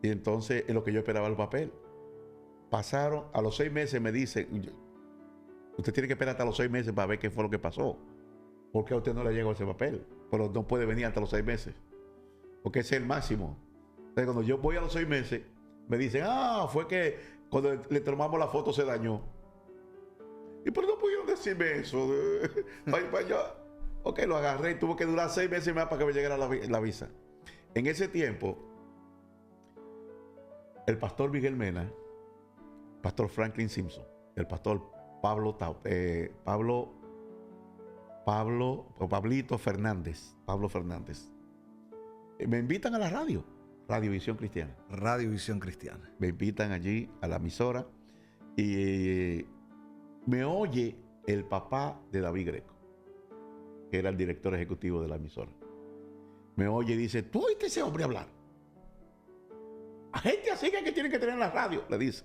Y entonces es lo que yo esperaba el papel. Pasaron, a los 6 meses me dicen, usted tiene que esperar hasta los 6 meses para ver qué fue lo que pasó. ¿Por qué a usted no le llegó ese papel? Pero no puede venir hasta los 6 meses. Porque ese es el máximo. Entonces, cuando yo voy a los 6 meses, me dicen, fue que cuando le tomamos la foto se dañó. Y pero no pudieron decirme eso. Ok, lo agarré y tuvo que durar 6 meses más para que me llegara la visa. En ese tiempo, el pastor Miguel Mena, pastor Franklin Simpson, el pastor Pablo Fernández, me invitan a la Radio Visión Cristiana. Radio Visión Cristiana. Me invitan allí a la emisora Y me oye el papá de David Greco, que era el director ejecutivo de la emisora. Me oye y dice, ¿tú oíste a ese hombre hablar? A gente así que tiene que tener en la radio, le dice.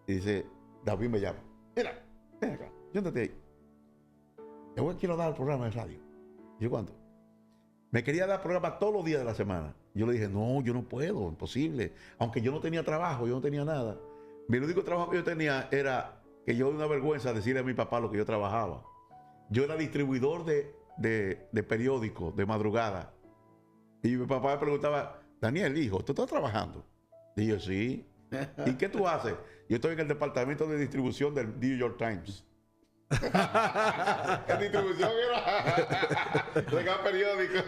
Y dice, David me llama. Mira, ven acá, siéntate ahí. Quiero dar el programa de radio. ¿Y yo cuánto? Me quería dar programa todos los días de la semana. Yo le dije, no, yo no puedo, imposible. Aunque yo no tenía trabajo, yo no tenía nada. Mi único trabajo que yo tenía era que yo de una vergüenza decirle a mi papá lo que yo trabajaba. Yo era distribuidor de periódicos de madrugada. Y mi papá me preguntaba, Daniel, hijo, ¿tú estás trabajando? Y yo, sí. ¿Y qué tú haces? Yo estoy en el departamento de distribución del New York Times. La distribución era regar periódicos.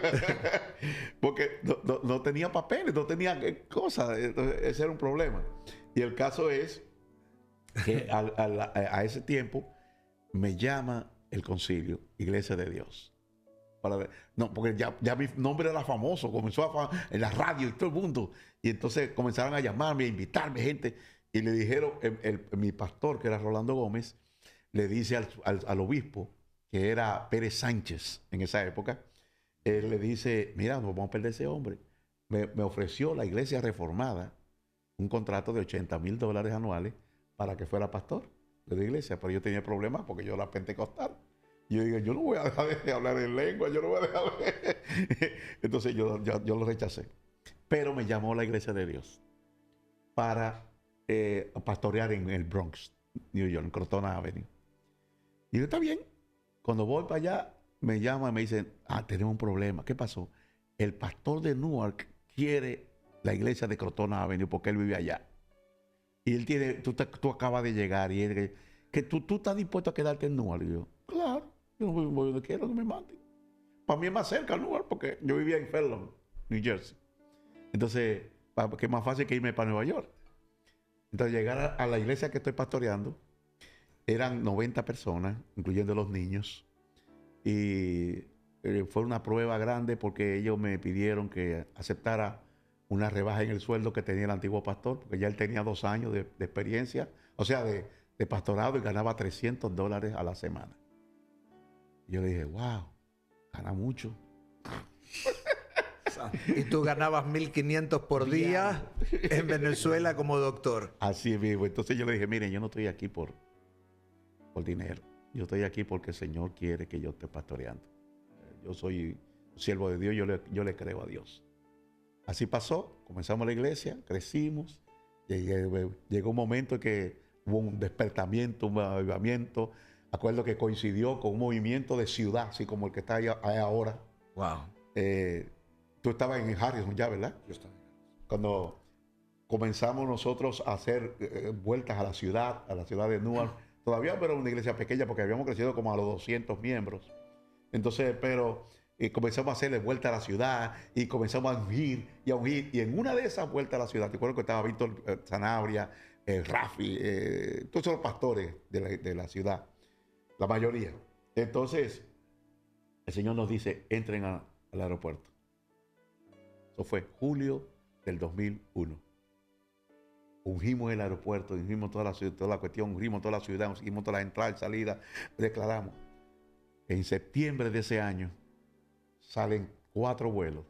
Porque no tenía papeles, no tenía cosas. Entonces, ese era un problema. Y el caso es que a ese tiempo me llama el concilio, Iglesia de Dios. No, porque ya mi nombre era famoso, comenzó en la radio y todo el mundo. Y entonces comenzaron a llamarme, a invitarme gente. Y le dijeron, mi pastor, que era Rolando Gómez, le dice al obispo, que era Pérez Sánchez en esa época, él le dice, mira, no vamos a perder ese hombre. Me ofreció la iglesia reformada un contrato de $80,000 anuales para que fuera pastor de la iglesia, pero yo tenía problemas porque yo era pentecostal. Y yo digo, yo no voy a dejar de hablar en lengua, yo no voy a dejar de... Entonces yo lo rechacé. Pero me llamó la Iglesia de Dios para pastorear en el Bronx, New York, en Crotona Avenue. Y yo, está bien. Cuando voy para allá, me llaman y me dicen, tenemos un problema. ¿Qué pasó? El pastor de Newark quiere la iglesia de Crotona Avenue porque él vive allá. Y él tiene, tú acabas de llegar y él, que tú estás dispuesto a quedarte en Newark. Y yo, claro, yo no voy donde quiero que me manden. Para mí es más cerca Newark porque yo vivía en Fairlawn, New Jersey. Entonces, que es más fácil que irme para Nueva York. Entonces, llegar a la iglesia que estoy pastoreando, eran 90 personas, incluyendo los niños. Y fue una prueba grande porque ellos me pidieron que aceptara una rebaja en el sueldo que tenía el antiguo pastor, porque ya él tenía 2 años de experiencia, o sea, de pastorado, y ganaba $300 a la semana. Y yo le dije, wow, gana mucho. Y tú ganabas 1.500 por día en Venezuela como doctor. Así es, vivo. Entonces yo le dije, miren, yo no estoy aquí por dinero. Yo estoy aquí porque el Señor quiere que yo esté pastoreando. Yo soy siervo de Dios, yo le creo a Dios. Así pasó, comenzamos la iglesia, crecimos, llegó un momento en que hubo un despertamiento, un avivamiento. Acuerdo que coincidió con un movimiento de ciudad, así como el que está ahí ahora. Wow. Tú estabas en Harrison ya, ¿verdad? Yo estaba en Harrison. Cuando comenzamos nosotros a hacer vueltas a la ciudad de Newark, todavía era una iglesia pequeña porque habíamos crecido como a los 200 miembros. Entonces, pero comenzamos a hacerle vuelta a la ciudad y comenzamos a ungir y a ungir. Y en una de esas vueltas a la ciudad, te acuerdo que estaba Víctor Sanabria, Rafi, todos esos pastores de la ciudad, la mayoría. Entonces, el Señor nos dice, entren al aeropuerto. Eso fue julio del 2001. Ungimos el aeropuerto, ungimos toda la cuestión, ungimos toda la ciudad, ungimos todas las entradas y salidas, declaramos. En septiembre de ese año salen 4 vuelos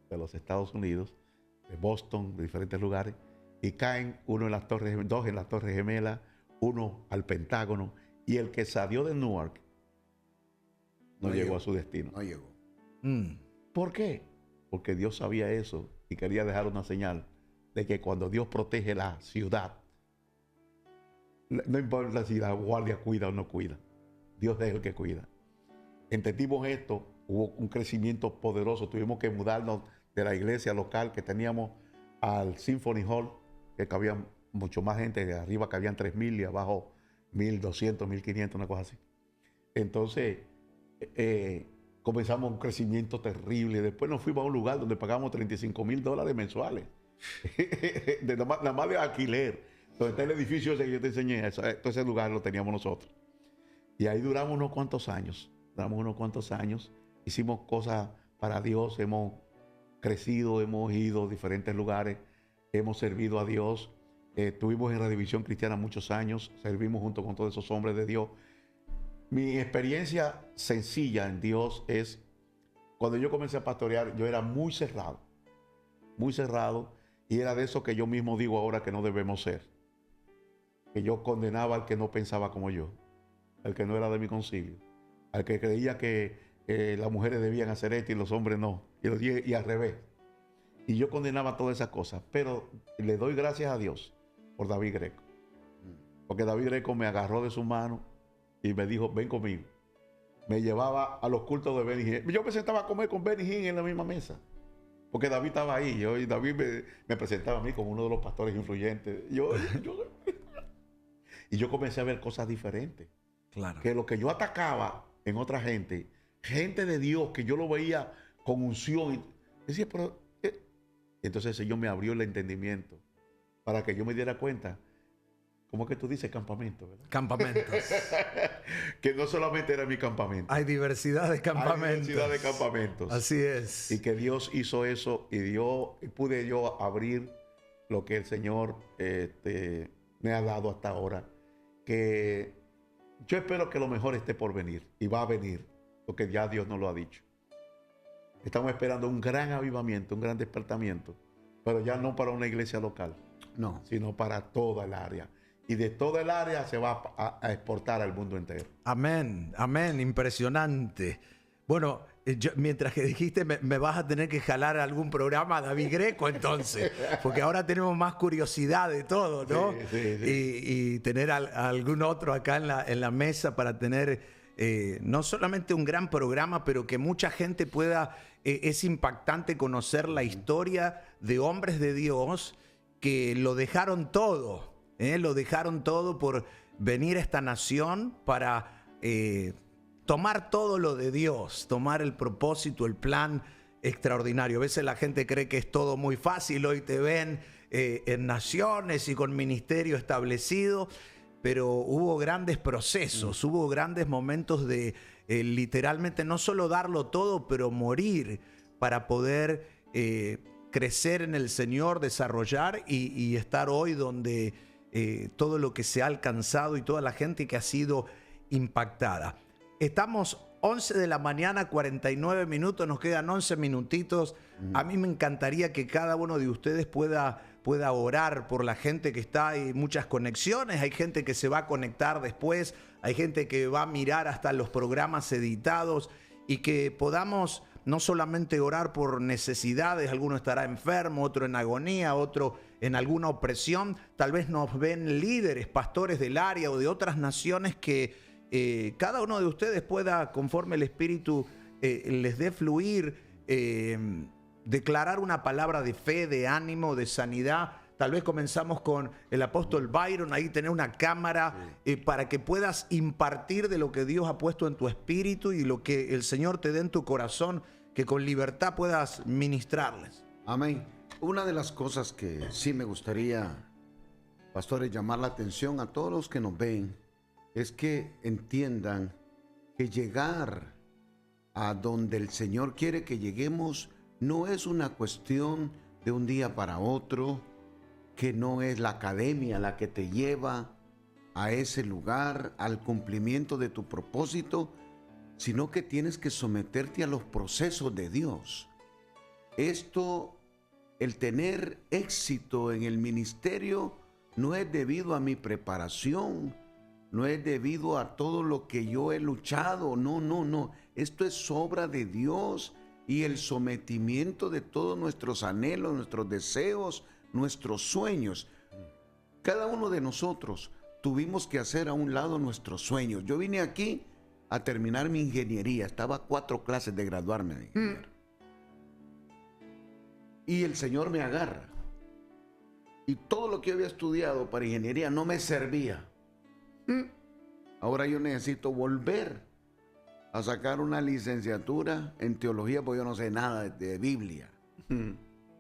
de los Estados Unidos, de Boston, de diferentes lugares, y caen uno en las Torres, 2 en las Torres Gemelas, 1 al Pentágono, y el que salió de Newark no llegó a su destino. No llegó. ¿Por qué? Porque Dios sabía eso y quería dejar una señal de que cuando Dios protege la ciudad, no importa si la guardia cuida o no cuida, Dios es el que cuida. Entendimos esto, hubo un crecimiento poderoso, tuvimos que mudarnos de la iglesia local que teníamos al Symphony Hall, que cabía mucho más gente, de arriba cabían 3,000 y abajo 1,200, 1,500, una cosa así. Entonces, comenzamos un crecimiento terrible. Después nos fuimos a un lugar donde pagamos $35,000 mensuales. nada más de alquiler. Donde está el edificio ese que yo te enseñé, todo ese lugar lo teníamos nosotros. Y ahí duramos unos cuantos años. Hicimos cosas para Dios. Hemos crecido, hemos ido a diferentes lugares. Hemos servido a Dios. Estuvimos en Redivisión Cristiana muchos años, servimos junto con todos esos hombres de Dios. Mi experiencia sencilla en Dios es, cuando yo comencé a pastorear, yo era muy cerrado, y era de eso que yo mismo digo ahora que no debemos ser. Que yo condenaba al que no pensaba como yo, al que no era de mi concilio, al que creía que las mujeres debían hacer esto y los hombres no, y al revés. Y yo condenaba todas esas cosas, pero le doy gracias a Dios por David Greco. Porque David Greco me agarró de su mano y me dijo, ven conmigo. Me llevaba a los cultos de Benny Hinn. Yo me sentaba a comer con Benny Hinn en la misma mesa. Porque David estaba ahí. Y David me presentaba a mí como uno de los pastores influyentes. Y yo comencé a ver cosas diferentes. Claro. Que lo que yo atacaba en otra gente de Dios, que yo lo veía con unción. Y decía, pero... Entonces el Señor me abrió el entendimiento para que yo me diera cuenta. ¿Cómo que tú dices campamento, verdad? Campamentos. Que no solamente era mi campamento. Hay diversidad de campamentos. Hay diversidad de campamentos. Así es. Y que Dios hizo eso y pude yo abrir lo que el Señor me ha dado hasta ahora. Que yo espero que lo mejor esté por venir y va a venir, porque ya Dios nos lo ha dicho. Estamos esperando un gran avivamiento, un gran despertamiento, pero ya no para una iglesia local, No. sino para toda el área. Y de toda el área se va a exportar al mundo entero. Amén, amén, impresionante. Bueno, mientras que dijiste, me vas a tener que jalar algún programa a David Greco entonces, porque ahora tenemos más curiosidad de todo, ¿no? Sí. Y tener algún otro acá en la mesa para tener no solamente un gran programa, pero que mucha gente pueda, es impactante conocer la historia de hombres de Dios que lo dejaron todo por venir a esta nación para tomar todo lo de Dios, tomar el propósito, el plan extraordinario. A veces la gente cree que es todo muy fácil, hoy te ven en naciones y con ministerio establecido, pero hubo grandes procesos, hubo grandes momentos de literalmente no solo darlo todo, pero morir para poder crecer en el Señor, desarrollar y estar hoy donde todo lo que se ha alcanzado y toda la gente que ha sido impactada. Estamos 11 de la mañana, 49 minutos, nos quedan 11 minutitos. A mí me encantaría que cada uno de ustedes pueda orar por la gente que está. Hay muchas conexiones, hay gente que se va a conectar después, hay gente que va a mirar hasta los programas editados y que podamos no solamente orar por necesidades, alguno estará enfermo, otro en agonía, otro en alguna opresión. Tal vez nos ven líderes, pastores del área o de otras naciones que cada uno de ustedes pueda, conforme el Espíritu les dé fluir, declarar una palabra de fe, de ánimo, de sanidad. Tal vez comenzamos con el apóstol Byron, ahí tener una cámara para que puedas impartir de lo que Dios ha puesto en tu espíritu y lo que el Señor te dé en tu corazón, que con libertad puedas ministrarles. Amén. Una de las cosas que sí me gustaría, pastores, llamar la atención a todos los que nos ven, es que entiendan que llegar a donde el Señor quiere que lleguemos no es una cuestión de un día para otro, que no es la academia la que te lleva a ese lugar, al cumplimiento de tu propósito, sino que tienes que someterte a los procesos de Dios. Esto, el tener éxito en el ministerio, no es debido a mi preparación, no es debido a todo lo que yo he luchado, no. Esto es obra de Dios y el sometimiento de todos nuestros anhelos, nuestros deseos, nuestros sueños. Cada uno de nosotros tuvimos que hacer a un lado nuestros sueños. Yo vine aquí a terminar mi ingeniería, estaba a 4 clases de graduarme de ingeniero. Y el Señor me agarra. Y todo lo que yo había estudiado para ingeniería no me servía. Ahora yo necesito volver a sacar una licenciatura en teología porque yo no sé nada de Biblia.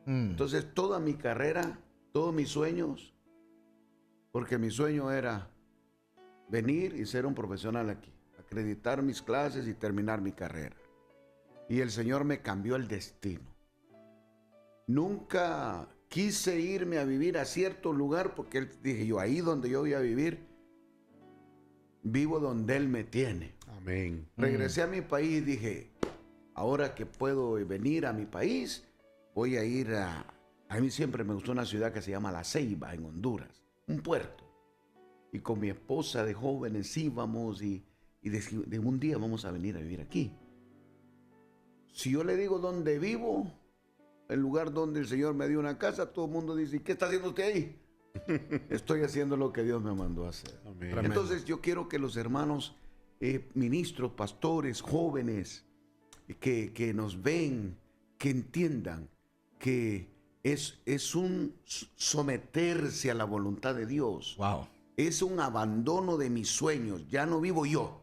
Entonces toda mi carrera, todos mis sueños, porque mi sueño era venir y ser un profesional aquí, acreditar mis clases y terminar mi carrera. Y el Señor me cambió el destino. Nunca quise irme a vivir a cierto lugar porque dije yo, ahí donde yo voy a vivir, vivo donde Él me tiene. Amén. Regresé a mi país y dije, ahora que puedo venir a mi país, voy a ir a mí siempre me gustó una ciudad que se llama La Ceiba, en Honduras, un puerto. Y con mi esposa de jóvenes íbamos y de un día vamos a venir a vivir aquí. Si yo le digo dónde vivo, el lugar donde el Señor me dio una casa, todo el mundo dice, ¿qué está haciendo usted ahí? Estoy haciendo lo que Dios me mandó a hacer. Amén. Entonces yo quiero que los hermanos, ministros, pastores, jóvenes, que nos ven, que entiendan que es un someterse a la voluntad de Dios. Wow. Es un abandono de mis sueños, ya no vivo yo.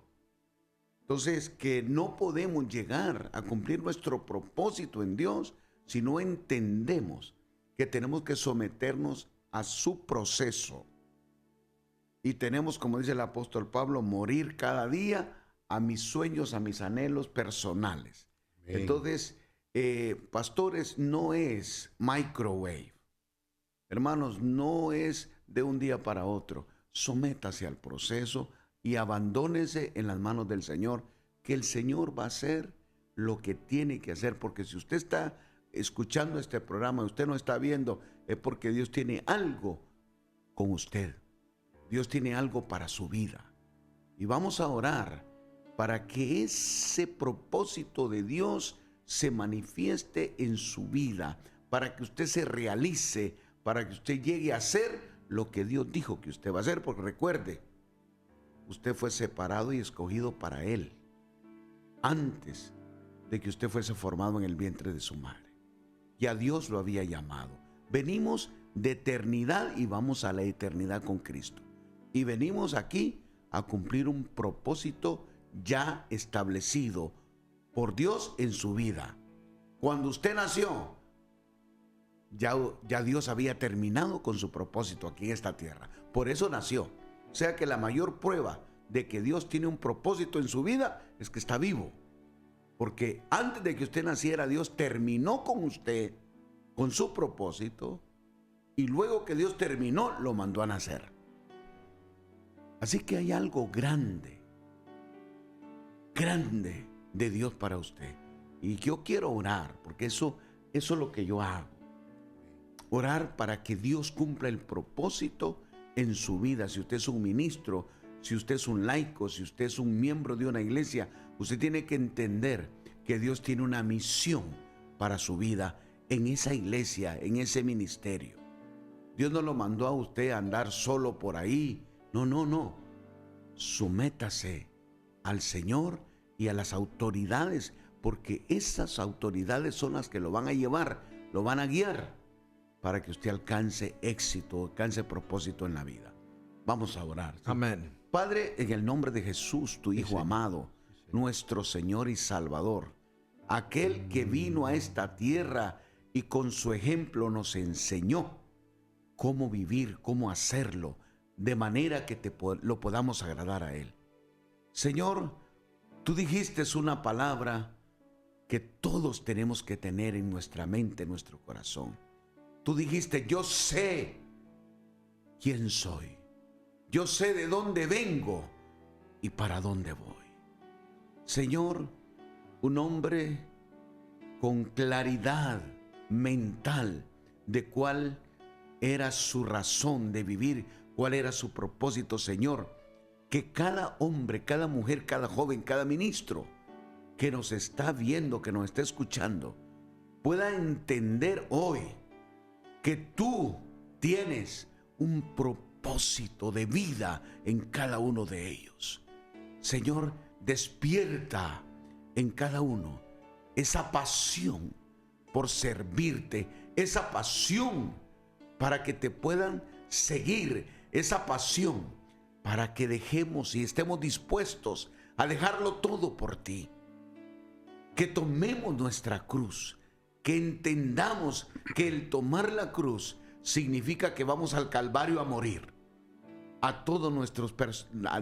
Entonces, que no podemos llegar a cumplir nuestro propósito en Dios si no entendemos que tenemos que someternos a su proceso. Y tenemos, como dice el apóstol Pablo, morir cada día a mis sueños, a mis anhelos personales. Amén. Entonces, pastores, no es microwave. Hermanos, no es de un día para otro. Sométase al proceso y abandónese en las manos del Señor, que el Señor va a hacer lo que tiene que hacer, porque si usted está escuchando este programa y usted no está viendo, es porque Dios tiene algo con usted. Dios tiene algo para su vida. Y vamos a orar para que ese propósito de Dios se manifieste en su vida, para que usted se realice, para que usted llegue a hacer lo que Dios dijo que usted va a hacer, porque recuerde, usted fue separado y escogido para Él antes de que usted fuese formado en el vientre de su madre. Ya Dios lo había llamado. Venimos de eternidad y vamos a la eternidad con Cristo. Y venimos aquí a cumplir un propósito ya establecido por Dios en su vida. Cuando usted nació, ya Dios había terminado con su propósito aquí en esta tierra. Por eso nació. O sea que la mayor prueba de que Dios tiene un propósito en su vida es que está vivo. Porque antes de que usted naciera, Dios terminó con usted, con su propósito, y luego que Dios terminó, lo mandó a nacer. Así que hay algo grande, grande de Dios para usted. Y yo quiero orar, porque eso es lo que yo hago. Orar para que Dios cumpla el propósito en su vida. Si usted es un ministro, si usted es un laico, si usted es un miembro de una iglesia, usted tiene que entender que Dios tiene una misión para su vida en esa iglesia, en ese ministerio. Dios no lo mandó a usted a andar solo por ahí. No. Sométase al Señor y a las autoridades, porque esas autoridades son las que lo van a llevar, lo van a guiar para que usted alcance éxito, alcance propósito en la vida. Vamos a orar. ¿Sí? Amén. Padre, en el nombre de Jesús, tu Hijo amado, nuestro Señor y Salvador, aquel que vino a esta tierra y con su ejemplo nos enseñó cómo vivir, cómo hacerlo, de manera que lo podamos agradar a Él. Señor, tú dijiste una palabra que todos tenemos que tener en nuestra mente, en nuestro corazón. Tú dijiste, yo sé quién soy. Yo sé de dónde vengo y para dónde voy. Señor, un hombre con claridad mental de cuál era su razón de vivir, cuál era su propósito, Señor. Que cada hombre, cada mujer, cada joven, cada ministro que nos está viendo, que nos está escuchando, pueda entender hoy que tú tienes un propósito de vida en cada uno de ellos. Señor, despierta en cada uno esa pasión por servirte, esa pasión para que te puedan seguir, esa pasión para que dejemos y estemos dispuestos a dejarlo todo por ti. Que tomemos nuestra cruz, que entendamos que el tomar la cruz significa que vamos al Calvario a morir a todos nuestros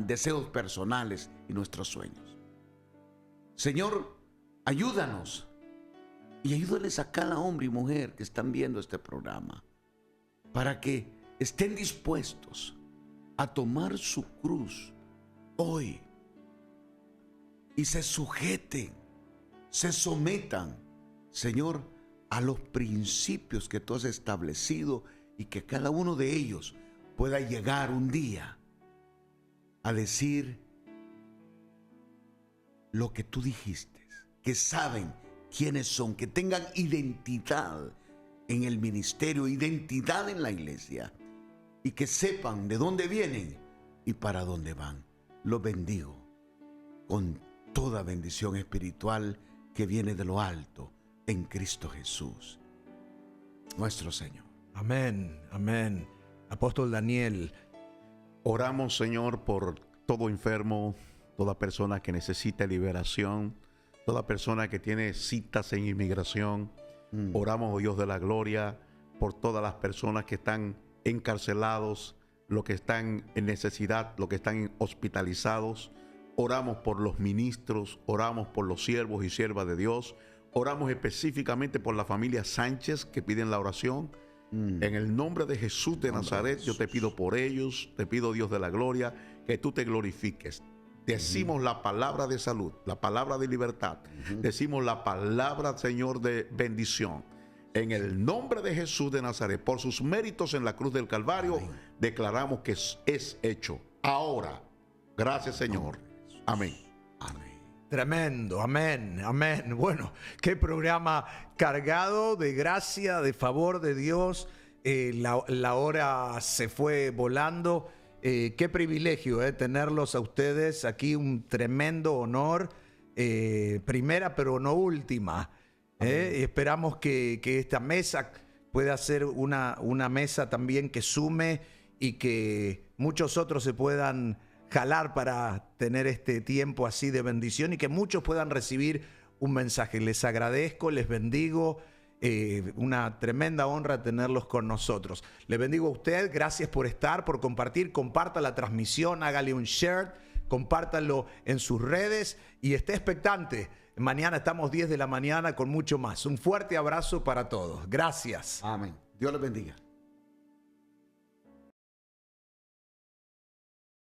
deseos personales y nuestros sueños. Señor, ayúdanos y ayúdales a cada hombre y mujer que están viendo este programa. para que estén dispuestos a tomar su cruz hoy y se sujeten, se sometan, Señor, a los principios que tú has establecido, y que cada uno de ellos pueda llegar un día a decir lo que tú dijiste, que saben quiénes son, que tengan identidad en el ministerio, identidad en la iglesia, y que sepan de dónde vienen y para dónde van. Los bendigo con toda bendición espiritual que viene de lo alto en Cristo Jesús, nuestro Señor. Amén, amén. Apóstol Daniel. Oramos, Señor, por todo enfermo, toda persona que necesita liberación, toda persona que tiene citas en inmigración. Oramos, oh Dios de la gloria, por todas las personas que están encarcelados, los que están en necesidad, los que están hospitalizados. Oramos por los ministros, oramos por los siervos y siervas de Dios. Oramos específicamente por la familia Sánchez que piden la oración. En el nombre de Jesús de Nazaret, yo te pido por ellos, te pido, Dios de la gloria, que tú te glorifiques. Decimos la palabra de salud, la palabra de libertad. Decimos la palabra, Señor, de bendición. En el nombre de Jesús de Nazaret, por sus méritos en la cruz del Calvario, declaramos que es hecho. Ahora, gracias, Señor. Amén. Amén. Tremendo, amén, amén. Bueno, qué programa cargado de gracia, de favor de Dios. La hora se fue volando. Qué privilegio tenerlos a ustedes aquí, un tremendo honor. Primera, pero no última. Esperamos que esta mesa pueda ser una mesa también que sume y que muchos otros se puedan jalar para tener este tiempo así de bendición y que muchos puedan recibir un mensaje. Les agradezco, les bendigo. Una tremenda honra tenerlos con nosotros. Le bendigo a usted, gracias por estar, por compartir. Comparta la transmisión, hágale un share, compártalo en sus redes y esté expectante. Mañana estamos 10 de la mañana con mucho más. Un fuerte abrazo para todos. Gracias. Amén. Dios les bendiga.